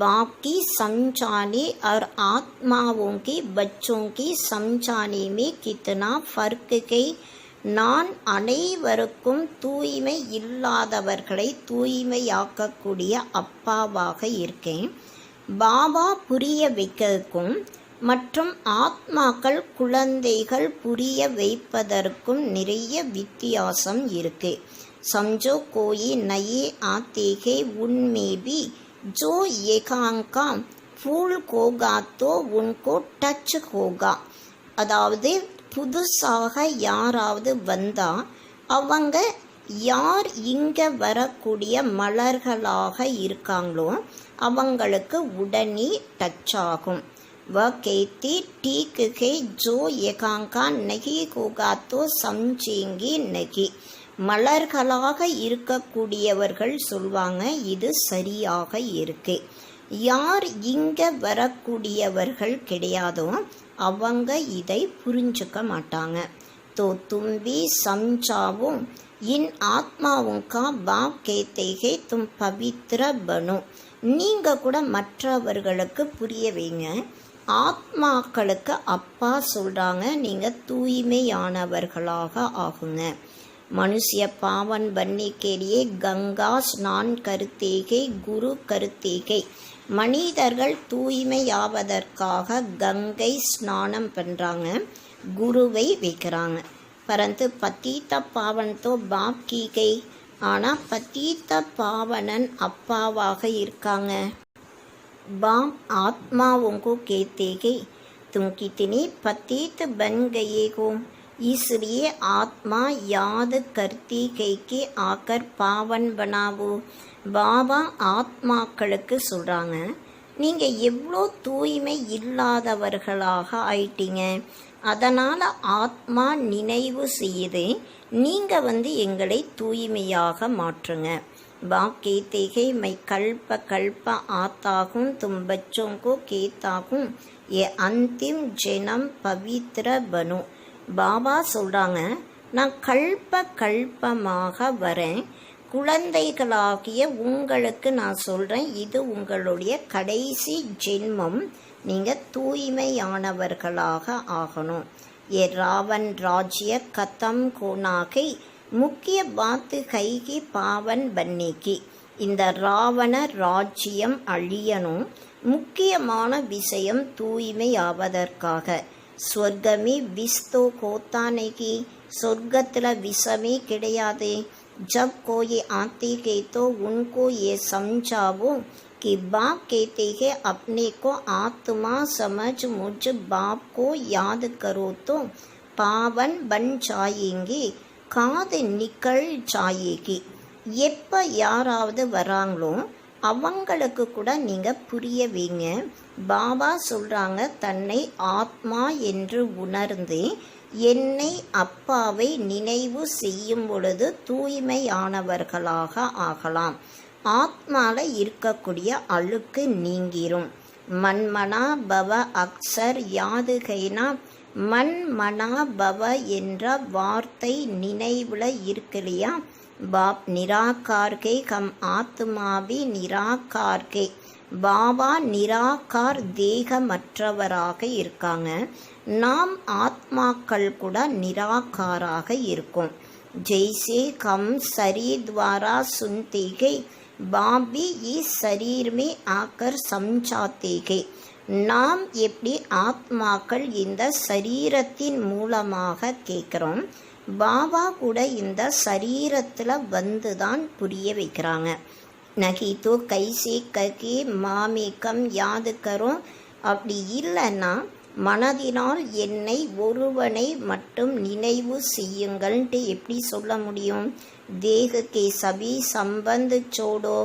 बाप की समझाने और आत्माओं के बच्चों की समझाने में कितना फर्क है. நான் அனைவருக்கும் தூய்மை இல்லாதவர்களை தூய்மையாக்கக்கூடிய அப்பாவாக இருக்கேன். பாபா புரிய வைக்கிறதுக்கும் மற்றும் ஆத்மாக்கள் குழந்தைகள் புரிய வைப்பதற்கும் நிறைய வித்தியாசம் இருக்கு. समझो कोई नए आते हैं उनमें भी जो एकांका फूल होगा तो उनको टच होगा. அதாவது புதுசாக யாராவது வந்தால் அவங்க யார் இங்கே வரக்கூடிய மலர்களாக இருக்காங்களோ அவங்களுக்கு உடனே டச் ஆகும். वह कहती ठीक है जो एकांका नहीं होगा तो समझेंगे नहीं. மலர்களாக இருக்கக்கூடியவர்கள் சொல்வாங்க இது சரியாக இருக்கு. யார் இங்கே வரக்கூடியவர்கள் கிடையாதோ அவங்க இதை புரிஞ்சுக்க மாட்டாங்க. तो तुम भी समझाओ इन आत्माओं का बाप कहते हैं तुम पवित्र बनो. நீங்கள் கூட மற்றவர்களுக்கு புரிய வைங்க. ஆத்மாக்களுக்கு அப்பா சொல்கிறாங்க நீங்கள் தூய்மையானவர்களாக ஆகுங்க. मनुष्य पावन बनने के लिए गंगा स्नान करते हैं, गुरु करते हैं. மனிதர்கள் தூய்மையாவதற்காக கங்கை ஸ்நானம் பண்ணுறாங்க, குருவை வைக்கிறாங்க. பரந்து பத்தீத்த பாவன் தோ பாப் கீ கை. ஆனால் பத்தீத்த பாவனன் அப்பாவாக இருக்காங்க. பாப் ஆத்மாவுக்கு கேத்தேகை तुम कितने पतित बन गए हो, इसलिए आत्मा याद करती है कि आकर पावन बनावो. பாபா ஆத்மாக்களுக்கு சொல்கிறாங்க, நீங்கள் எவ்வளோ தூய்மை இல்லாதவர்களாக ஆயிட்டீங்க, அதனால் ஆத்மா நினைவு செய்யுது நீங்கள் எங்களை தூய்மையாக மாற்றுங்க. बाप कहते हैं मैं कल्प कल्प आता हूँ तुम बच्चों को कहता हूँ ये अंतिम जन्म पवित्र बनो. பாபா சொல்கிறாங்க, நான் கல்ப கல்பமாக வரேன், குழந்தைகளாகிய உங்களுக்கு நான் சொல்கிறேன் இது உங்களுடைய கடைசி ஜென்மம், நீங்கள் தூய்மையானவர்களாக ஆகணும். ये रावण राज्य खत्म होना है, முக்கிய பாத்து கைகி பாவன் பன்னிக்கு. இந்த ராவண ராஜ்யம் அழியணும், முக்கியமான விஷயம் தூய்மையாவதற்காக. ஸ்வர்கமே விஸ்தோ கோத்தானைக்கு, சொர்க்கத்தில் விஷமே கிடையாது. जब कोई आते के तो उनको ये समझाओ कि बाप कहते हैं अपने को आत्मा समझ मुझ बाप को याद करो तो पावन बन जाएंगे, காது நிக்கல் சாயேகி. எப்போ யாராவது வராங்களோ அவங்களுக்கு கூட நீங்கள் புரிய வைங்க. பாபா சொல்கிறாங்க, தன்னை ஆத்மா என்று உணர்ந்து என்னை அப்பாவை நினைவு செய்யும் பொழுது தூய்மையானவர்களாக ஆகலாம். ஆத்மாவில் இருக்கக்கூடிய அழுக்கு நீங்கிரும். மன்மனா பவ அக்சர் யாதுகைனா, மன்மனா பவ என்ற வார்த்தை நினைவில் இருக்கு இல்லையா? பாப் நிராகார்கே கம் ஆத்மாவி நிராகார்கே. பாபா நிராகார் தேகமற்றவராக இருக்காங்க. நாம் ஆத்மாக்கள் கூட நிராகாராக இருக்கும். ஜெய்சே கம் சரீத்வாரா சுன்தேகே, பாபி இஸ் शरीर में आकर समझाते. நாம் எப்படி ஆத்மாக்கள் இந்த சரீரத்தின் மூலமாக கேட்குறோம், பாபா கூட இந்த சரீரத்தில் வந்து தான் புரிய வைக்கிறாங்க. நகி தோ கைசே ககே மாமிக்கம் யாது கரும். அப்படி இல்லைன்னா மனதினால் என்னை ஒருவனை மட்டும் நினைவு செய்யுங்கள்ன்ட்டு எப்படி சொல்ல முடியும்? தேகக்கே சபி சம்பந்து சோடோ,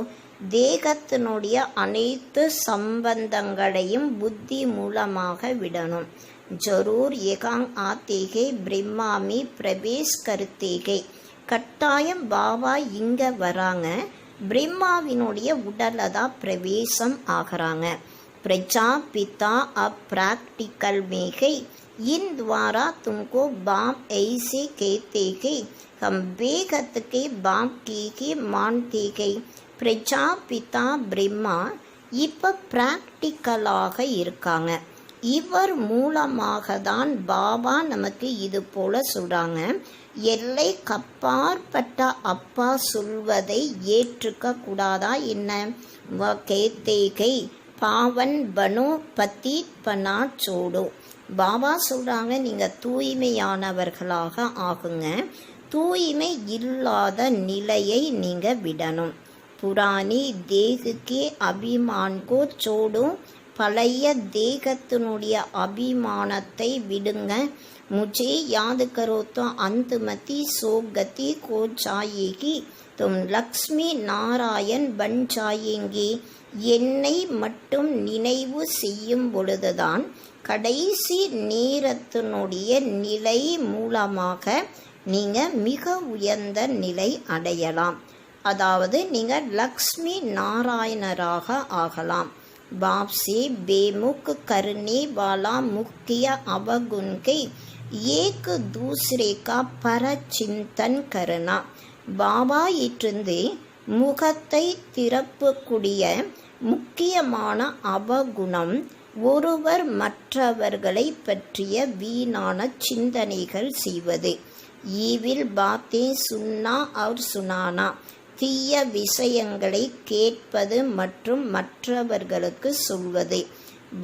தேகத்தினுடைய அனைத்து சம்பந்தங்களையும் புத்தி மூலமாக விடணும். ஜரூர் ஏகாங் ஆத்தேகே பிரம்மாமி பிரவேஷ் கருத்தேகே. கட்டாயம் பாபா இங்கே வராங்க, பிரம்மாவினுடைய உடலை தான் பிரவேசம் ஆகிறாங்க. பிரஜா பிதா அப் प्रैक्टिकल में है, इन द्वारा तुमको बाप ऐसे कहते हैं, हम बेगत के बाप की मानते हैं. பிரஜா பிதா பிரம்மா இப்போ ப்ராக்டிக்கலாக இருக்காங்க. இவர் மூலமாக தான் பாபா நமக்கு இது போல சொல்கிறாங்க. எல்லை கப்பாற்பட்ட அப்பா சொல்வதை ஏற்றுக்க கூடாதா என்ன? கேத்தேகை பாவன் பனோ பத்தீத் பனா சோடோ. பாபா சொல்கிறாங்க, நீங்கள் தூய்மையானவர்களாக ஆகுங்க. தூய்மை இல்லாத நிலையை நீங்கள் விடணும். புராணி தேகுக்கே அபிமான்கோ சோடோ. பழைய தேகத்தினுடைய அபிமானத்தை விடுங்க. முझे याद करो तो अंतमति सोगति को जाएगी, तुम लक्ष्मी नारायण बन जाएंगे. என்னை மட்டும் நினைவு செய்யும் பொழுதுதான் கடைசி நேரத்தினுடைய நிலை மூலமாக நீங்கள் மிக உயர்ந்த நிலை அடையலாம். அதாவது நீங்கள் லக்ஷ்மி நாராயணராக ஆகலாம். बाप से बेमुख करने वाला मुख्य अवगुण के एक दूसरे का पर चिंतन करना. பாபா இருந்து முகத்தை திறப்புக்கூடிய முக்கியமான அவகுணம் ஒருவர் மற்றவர்களை பற்றிய வீணான சிந்தனைகள் செய்வது. ஈவில் பாத்தே சுன்னா அவர் சுனானா, தீய விஷயங்களை கேட்பது மற்றும் மற்றவர்களுக்கு சொல்வது.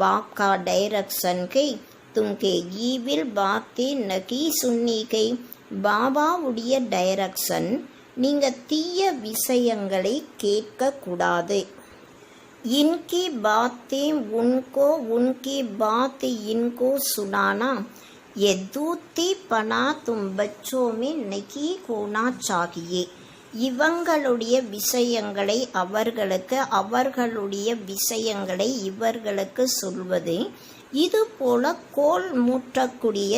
பாப்கா டைரக்ஷன் கை தும்கே ஈவில் பாத்தே நகி சுன்னிகை. பாபாவுடைய டைரக்ஷன், நீங்கள் தீய விஷயங்களை கேட்கக்கூடாது. இன்கி பாத்தே உன்கோ உன்கி பாத் இன்கோ சுனானா. ये दूती पना तुम बच्चों में नहीं होना चाहिए. இவங்களுடைய விஷயங்களை அவர்களுக்கு, அவர்களுடைய விஷயங்களை இவர்களுக்கு சொல்வது. இது போல கோல் மூட்டக்கூடிய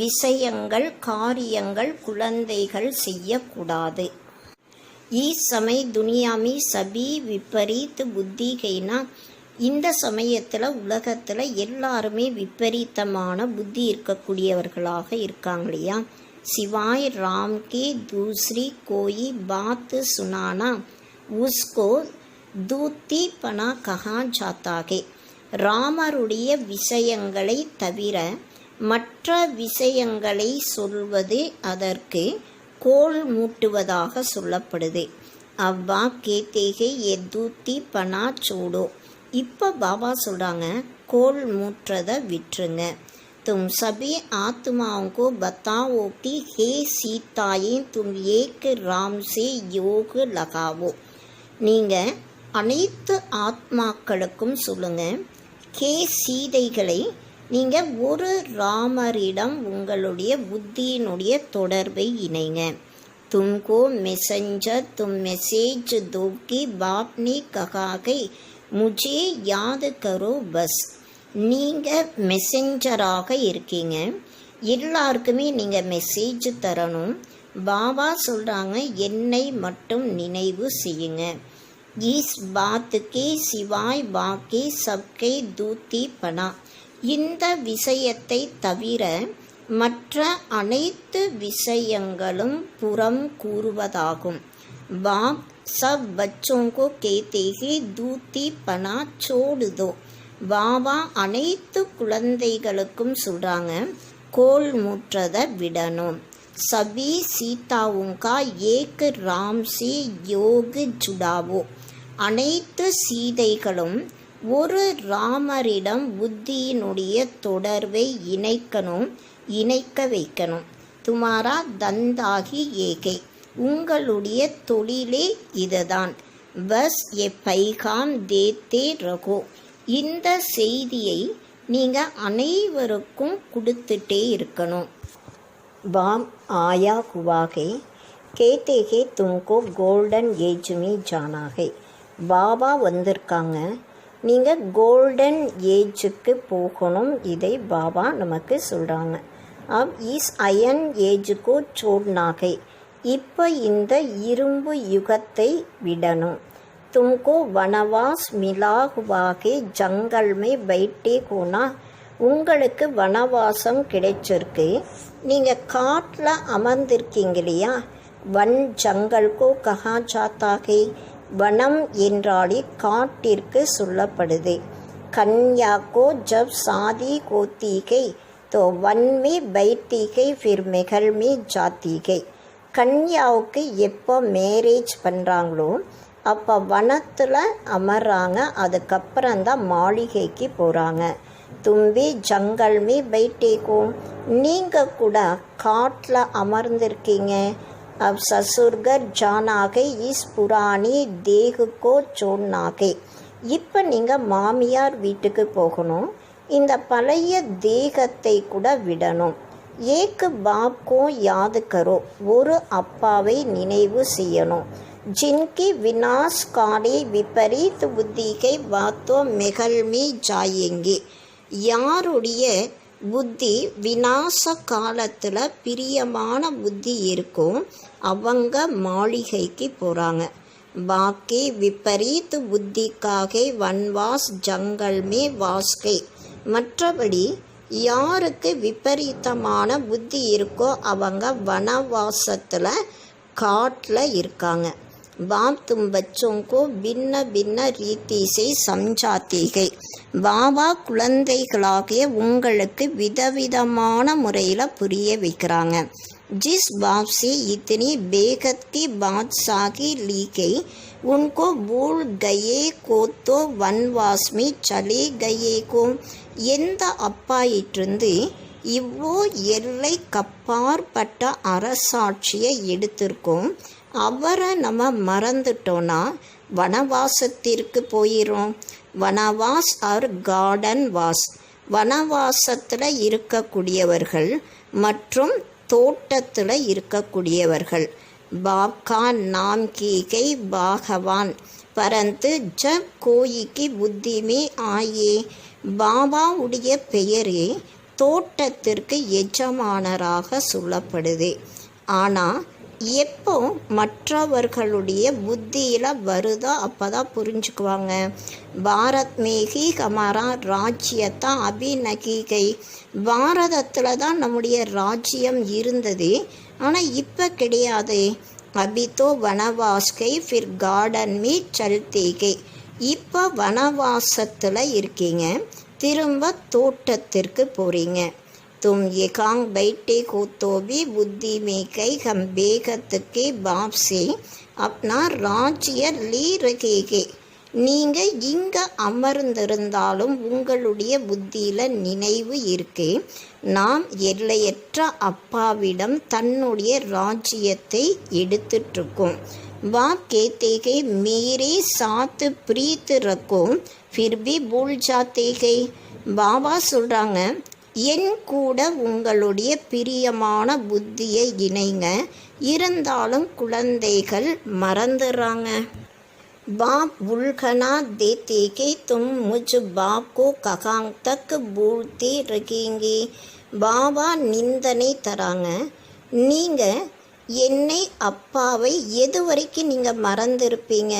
விஷயங்கள், காரியங்கள் குழந்தைகள் செய்யக்கூடாது. इस समय दुनिया में सभी विपरीत बुद्धि है ना. இந்த சமயத்தில் உலகத்தில் எல்லாருமே விபரீதமான புத்தி இருக்கக்கூடியவர்களாக இருக்காங்க இல்லையா? சிவாய் ராம் கே தூசரி கோயி பாத் சுனானா உஸ்கோ தூத்தி பனா கஹா ஜாத்தாகே. ராமருடைய விஷயங்களை தவிர மற்ற விஷயங்களை சொல்வது அதற்கு கோல் மூட்டுவதாக சொல்லப்படுது. அவ்வா கேத்தேகே எ தூத்தி பனா சோடோ. இப்போ பாபா சொல்கிறாங்க, கோல் மூற்றதை விட்டுருங்க. तुम सभी आत्माओं को बताओ कि हे सीताएं तुम एक राम से योग लगाओ. நீங்கள் அனைத்து ஆத்மாக்களுக்கும் சொல்லுங்கள், கே சீதைகளை நீங்கள் ஒரு ராமரிடம் உங்களுடைய புத்தியினுடைய தொடர்பை இணைங்க. तुमको मैसेंजर तुम मैसेज दो कि बाप ने कहा है मुझे याद करो பஸ். நீங்கள் மெசஞ்சராக இருக்கீங்க, எல்லாருக்குமே நீங்கள் மெசேஜ் தரணும். பாபா சொல்கிறாங்க என்னை மட்டும் நினைவு செய்யுங்க. இஸ் பாத்துக்கே சிவாய் பாக்கே சப்கே தூத்தி பனா. இந்த விஷயத்தை தவிர மற்ற அனைத்து விஷயங்களும் புறம் கூறுவதாகும். பாப் सब बच्चों को कहते हैं दूती பனா छोड़ दो. பாபா அனைத்து குழந்தைகளுக்கும் சொல்கிறாங்க கோல் மூற்றதை விடணும். சபி சீதாவுங்கா ஏக் ராம் சி யோக் ஜுடாவோ. அனைத்து சீதைகளும் ஒரு ராமரிடம் புத்தியினுடைய தொடர்பை இணைக்க வைக்கணும். துமாரா தந்தாகி ஏகை. உங்களுடைய தொழிலே இதுதான். பஸ் எ பைகாம் தேத்தே ரகோ. இந்த செய்தியை நீங்கள் அனைவருக்கும் கொடுத்துட்டே இருக்கணும். बाप आया हुआ है, कहते हैं तुमको கோல்டன் ஏஜ் में जाना है. பாபா வந்திருக்காங்க, நீங்கள் கோல்டன் ஏஜுக்கு போகணும். இதை பாபா நமக்கு சொல்கிறாங்க. अब इस அயன் ஏஜுக்கு छोड़ना है. இப்போ இந்த இரும்பு யுகத்தை விடணும். तुमको वनवास मिला हुआ है, जंगल में बैठे होना. உங்களுக்கு வனவாசம் கிடைச்சிருக்கு, நீங்கள் காட்டில் அமர்ந்திருக்கீங்க இல்லையா. வன் ஜங்கல்கோ கஹா ஜாத்தாகே. வனம் என்றாலே காட்டிற்கு சொல்லப்படுது. கன்யாக்கோ ஜப் சாதி கோத்தி கை தோ வன் மே பைத்தி கை ஃபிர் மெஹல் மே ஜாத்தி கை. கன்யாவுக்கு எப்போ மேரேஜ் பண்ணுறாங்களோ அப்போ வனத்தில் அமர்றாங்க, அதுக்கப்புறம்தான் மாளிகைக்கு போகிறாங்க. தும்பி ஜங்கல் மே பைட்டேகோ. நீங்கள் கூட காட்டில் அமர்ந்திருக்கீங்க. अब ससुरघर जाना है, इस पुरानी देह को छोड़ना है. இப்போ நீங்கள் மாமியார் வீட்டுக்கு போகணும், இந்த பழைய தேகத்தை கூட விடணும். ஏக்கு பாப் கோ யாद करो. ஒரு அப்பாவை நினைவு செய்யணும். जिनकी विनाशकारी विपरीत बुद्धि के बातों महल में जाएंगे. யாருடைய புத்தி விநாச காலத்தில் பிரியமான புத்தி இருக்கும் அவங்க மாளிகைக்கு போகிறாங்க. பாக்கி விபரீத் புத்திக்காக வன்வாஸ் ஜங்கல் மே வாஸ்கை. மற்றபடி யாருக்கு விபரீதமான புத்தி இருக்கோ அவங்க வனவாசத்தில் காட்டில் இருக்காங்க. பாப் तुम बच्चों को भिन्न भिन्न रीति से समझाते. பாபா குழந்தைகளாகிய உங்களுக்கு விதவிதமான முறையில் புரிய வைக்கிறாங்க. ஜிஸ் பாப் से इतनी बेगत की बादशाही ली गई, उनको भूल गए को तो वनवास में चले गए को. எந்த அப்பாயிட்டிருந்து இவ்வளோ எல்லை கப்பாற்பட்ட அரசாட்சியை எடுத்திருக்கோம், அவரை நம்ம மறந்துட்டோன்னா வனவாசத்திற்கு போயிடும். வனவாஸ் ஆர் கார்டன் வாஸ். வனவாசத்தில் இருக்கக்கூடியவர்கள் மற்றும் தோட்டத்தில் இருக்கக்கூடியவர்கள். பாப்கா நாம் கீகை பாகவான் பரந்து ஜப் கோயிக்கு புத்திமே ஆயே. பாபாவுடைய பெயரே தோட்டத்திற்கு எஜமானராக சொல்லப்படுது. ஆனால் எப்போ மற்றவர்களுடைய புத்தியில் வருதோ அப்போ தான் புரிஞ்சுக்குவாங்க. பாரத் மேகி ஹமாரா ராஜ்யத்தா அபிநகிகை. பாரதத்தில் தான் நம்முடைய ராஜ்யம் இருந்தது, ஆனால் இப்போ கிடையாது. அபிதோ வனவாஸ்கை ஃபிர் கார்டன் மீ சல்தேகை. இப்போ வனவாசத்தில் இருக்கீங்க, திரும்ப தோட்டத்திற்கு போகிறீங்க. तुम एकांग बैठे हो तो भी बुद्धि में कई हम बेगत के बाप से अपना राज्य ले रखेगे. நீங்கள் இங்கே அமர்ந்திருந்தாலும் உங்களுடைய புத்தியில் நினைவு இருக்கு, நாம் எல்லையற்ற அப்பாவிடம் தன்னுடைய ராஜ்யத்தை எடுத்துட்ருக்கோம். बाप कहते हैं मेरे साथ प्रीत रखो फिर भी भूल जाते हैं. பாபா சொல்கிறாங்க என் கூட உங்களுடைய பிரியமான புத்தியை இணைங்க. இருந்தாலும் குழந்தைகள் மறந்துடுறாங்க. बाप उलझना देते कि तुम मुझ बाप को कहाँ तक भूलते रखेंगे. பாபா நிந்தனை தராங்க. நீங்கள் என்னை அப்பாவை எது வரைக்கும் நீங்கள் மறந்துருப்பீங்க?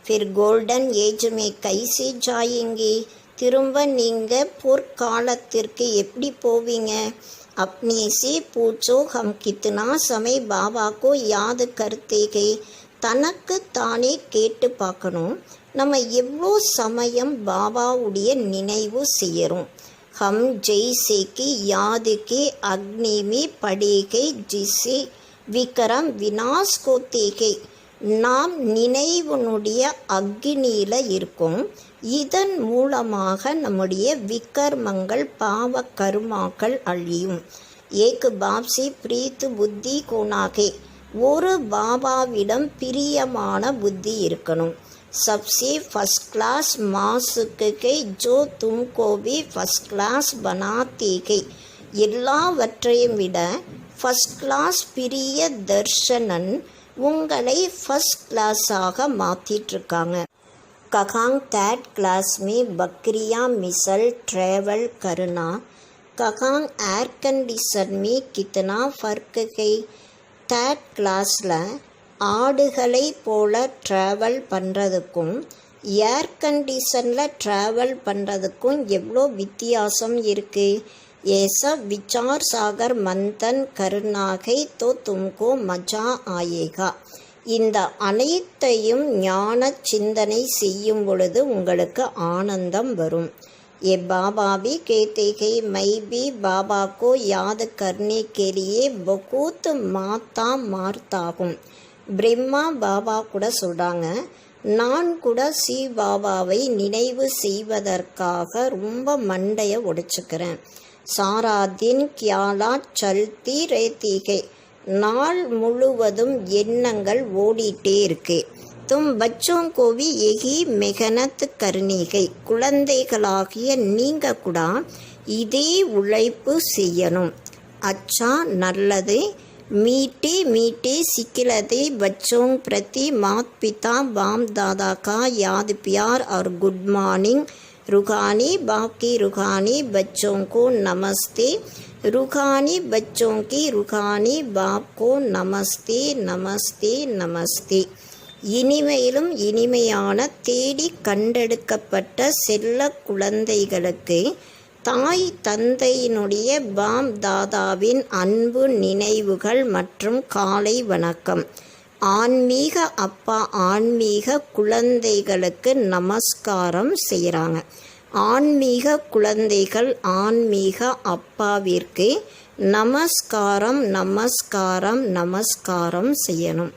फिर गोल्डन एज में कैसे जाएंगे. திரும்ப நீங்கள் பொற்காலத்திற்கு எப்படி போவீங்க? अपने से पूछो हम कितना समय बाबा को याद करते गए. தனக்கு தானே கேட்டு பார்க்கணும், நம்ம எவ்வளோ சமயம் பாபாவுடைய நினைவு செய்யறோம். ஹம் ஜெய்சே கி யாது கே அக்னி மே படேகே ஜிசே விக்ரம் வினாஷ் கோ தேகே. நாம் நினைவனுடைய அக்னியில் இருக்கும். இதன் மூலமாக நம்முடைய விக்கர்மங்கள் பாவ கருமாக்கள் அழியும். ஏக் பாப்சி பிரீத் புத்தி கோனாகே. ஒரு பாபாவிடம் பிரியமான புத்தி இருக்கணும். சப்சே ஃபஸ்ட் கிளாஸ் மாசுக்கு ஜோ தும்கோபி ஃபஸ்ட் கிளாஸ் பனாத்தேகே. எல்லாவற்றையும் விட ஃபஸ்ட் கிளாஸ் பிரிய தர்ஷனன் உங்களை ஃபஸ்ட் கிளாஸாக மாற்றிட்டுருக்காங்க. ககாங் தேர்ட் கிளாஸ் மே பக்ரியா மிசல் ட்ராவல் கருணா. ககாங் ஏர் கண்டிஷன் மே கித்தனா ஃபர்க் கை. தேர்ட் கிளாஸில் ஆடுகளை போல் ட்ராவல் பண்ணுறதுக்கும் ஏர் கண்டிஷனில் ட்ராவல் பண்ணுறதுக்கும் எவ்வளோ வித்தியாசம் இருக்குது. ஏசா விசார் சாகர் மந்தன் கருணாகை தோ தும்கோ மஜா ஆயேகா. இந்த அனைத்தையும் ஞான சிந்தனை செய்யும் பொழுது உங்களுக்கு ஆனந்தம் வரும். ये बाबा भी कहते हैं मैं भी बाबा को याद करने के लिए बहुत माता मारता हूँ. பிரம்மா பாபா கூட சொல்கிறாங்க, நான் கூட ஸ்ரீ பாபாவை நினைவு செய்வதற்காக ரொம்ப மண்டையை உடைச்சுக்கிறேன். சாரா தின் கியாலா சல்தி ரேத்திகை. நாள் முழுவதும் எண்ணங்கள் ஓடிட்டே இருக்கு. தும் பச்சோं को भी यही मेहनत करनी है. குழந்தைகளாகிய நீங்கள் கூட இதே உழைப்பு செய்யணும். அச்சா நல்லது. மீட்டே மீட்டே சிக்கிலதே பச்சோं प्रति मात पिता बाप दादा का याद प्यार और गुड मॉर्निंग. रूहानी बाप की रूहानी बच्चों को नमस्ते. रूहानी बच्चों की रूहानी बाप को नमस्ते नमस्ते नमस्ते. இனிமையிலும் இனிமையான தேடி கண்டெடுக்கப்பட்ட செல்ல குழந்தைகளுக்கு தாய் தந்தையினுடைய பாம் தாதாவின் அன்பு நினைவுகள் மற்றும் காலை வணக்கம். ஆன்மீக அப்பா ஆன்மீக குழந்தைகளுக்கு நமஸ்காரம் செய்கிறாங்க. ஆன்மீக குழந்தைகள் ஆன்மீக அப்பாவிற்கு நமஸ்காரம் நமஸ்காரம் நமஸ்காரம் செய்யணும்.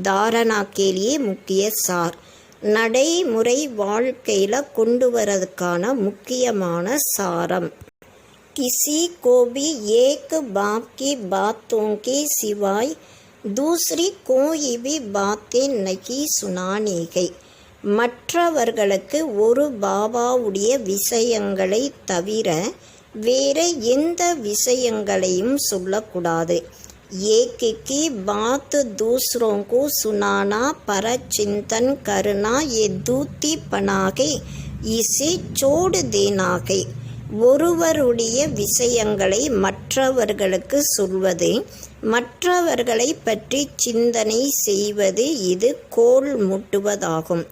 தாரணா கேலியே முக்கிய சார். நடைமுறை வாழ்க்கையில் கொண்டு வரதுக்கான முக்கியமான சாரம். கிசி கோபி ஏக் பாப் கி பாத்தோं के सिवाय दूसरी कोई भी बातें नहीं सुनानी है. மற்றவர்களுக்கு ஒரு பாபாவுடைய விஷயங்களை தவிர வேற எந்த விஷயங்களையும் சொல்லக்கூடாது. एक की बात दूसरों को सुनाना पर चिंतन करना ये दूती पनागे इसे छोड़ देना है. ஒருவருடைய விஷயங்களை மற்றவர்களுக்கு சொல்வது, மற்றவர்களை பற்றி சிந்தனை செய்வது இது கோல் முட்டுவதாகும்.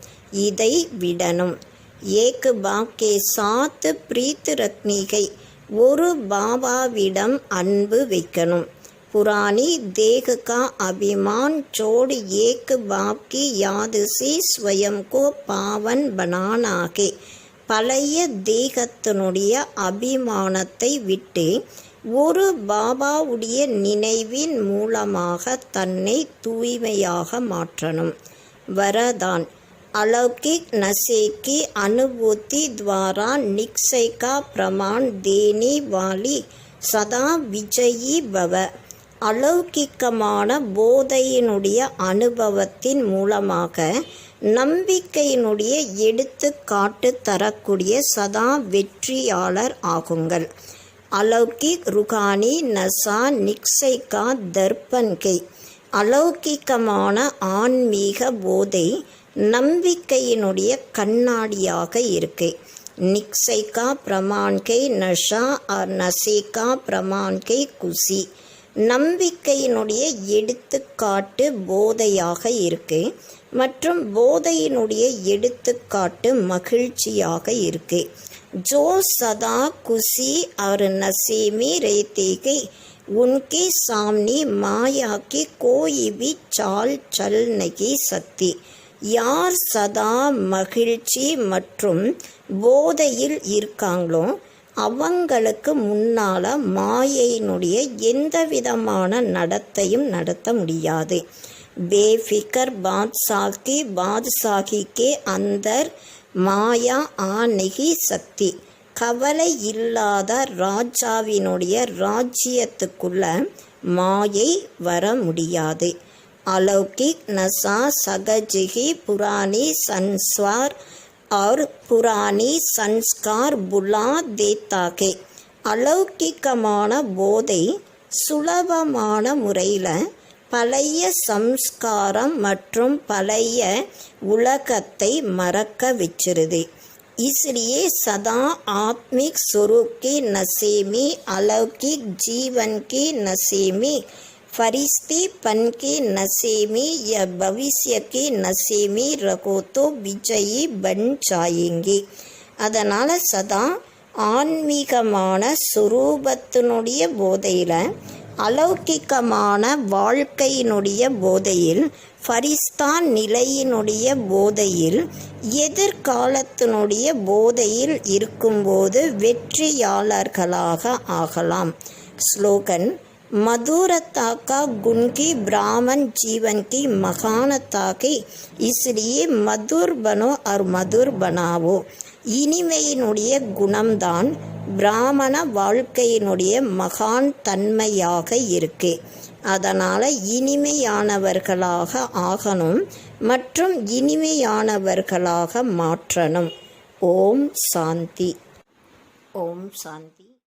இதை விடணும். ஏக் பாப் கே சாத் பிரீத் ரக்னி கை. ஒரு பாபாவிடம் அன்பு வைக்கணும். पुरानी देह का अभिमान छोड़ एक बाप की याद से स्वयं को पावन बनाना है. பழைய தேகத்தினுடைய அபிமானத்தை விட்டு ஒரு பாபாவுடைய நினைவின் மூலமாக தன்னை தூய்மையாக மாற்றணும். வரதான் अलौकिक नशे की अनुभूति द्वारा निश्चय का प्रमाण देने वाली सदा विजयी भव. அலௌகிக்கமான போதையினுடைய அனுபவத்தின் மூலமாக நம்பிக்கையினுடைய எடுத்துக்காட்டு தரக்கூடிய சதா வெற்றியாளர் ஆகுங்கள். अलौकिक रूहानी नशा निक्सै का दर्पण के அலௌகிகமான ஆன்மீக போதை நம்பிக்கையினுடைய கண்ணாடியாக இருக்கு. நிக்ஸை கா பிரமான் கை நஷா और நசே கா பிரமான் கை குசி நம்பிக்கையினுடைய எடுத்துக்காட்டு போதையாக இருக்கு மற்றும் போதையினுடைய எடுத்துக்காட்டு மகிழ்ச்சியாக இருக்கு. जो सदा खुशी और नशे में रहते हैं उनके सामने माया की कोई भी चाल चल नहीं सकती. யார் சதா மகிழ்ச்சி மற்றும் போதையில் இருக்காங்களோ அவங்களுக்கு முன்னால் மாயையினுடைய எந்த விதமான நடத்தையும் நடத்த முடியாது. बेफिक्र बादशाही के अंदर மாயா ஆனகி சக்தி கவலை இல்லாத ராஜாவினுடைய ராஜ்யத்துக்குள்ள மாயை வர முடியாது. अलौकिक नशा सहज पुरानी संस्कार और पुरानी संस्कार बुला देता है. अलौकिकமான போதை சுலபமான முறையில் பழைய சம்ஸ்காரம் மற்றும் பழைய உலகத்தை மறக்க வச்சிருது. इसलिए सदा आत्मिक स्वरूप के नशे में अलौकिक जीवन के नशे में फरिश्तेपन के नशे में या भविष्य के नशे में रहो तो विजयी बन जाएंगे. அதனால் சதா ஆன்மீகமான சுரூபத்தினுடைய போதையில் அலௌகிகமான வாழ்க்கையினுடைய போதையில் ஃபரிஸ்தான் நிலையினுடைய போதையில் எதிர்காலத்தினுடைய போதையில் இருக்கும்போது வெற்றியாளர்களாக ஆகலாம். ஸ்லோகன் मधुरता का गुण की ब्राह्मण जीवन की महानता के इसलिए मधुर बनो और मधुर बनावो. இனிமையினுடைய குணம்தான் பிராமண வாழ்க்கையினுடைய மகான் தன்மையாக இருக்கு. அதனால் இனிமையானவர்களாக ஆகணும் மற்றும் இனிமையானவர்களாக மாற்றணும். ஓம் சாந்தி. ஓம் சாந்தி.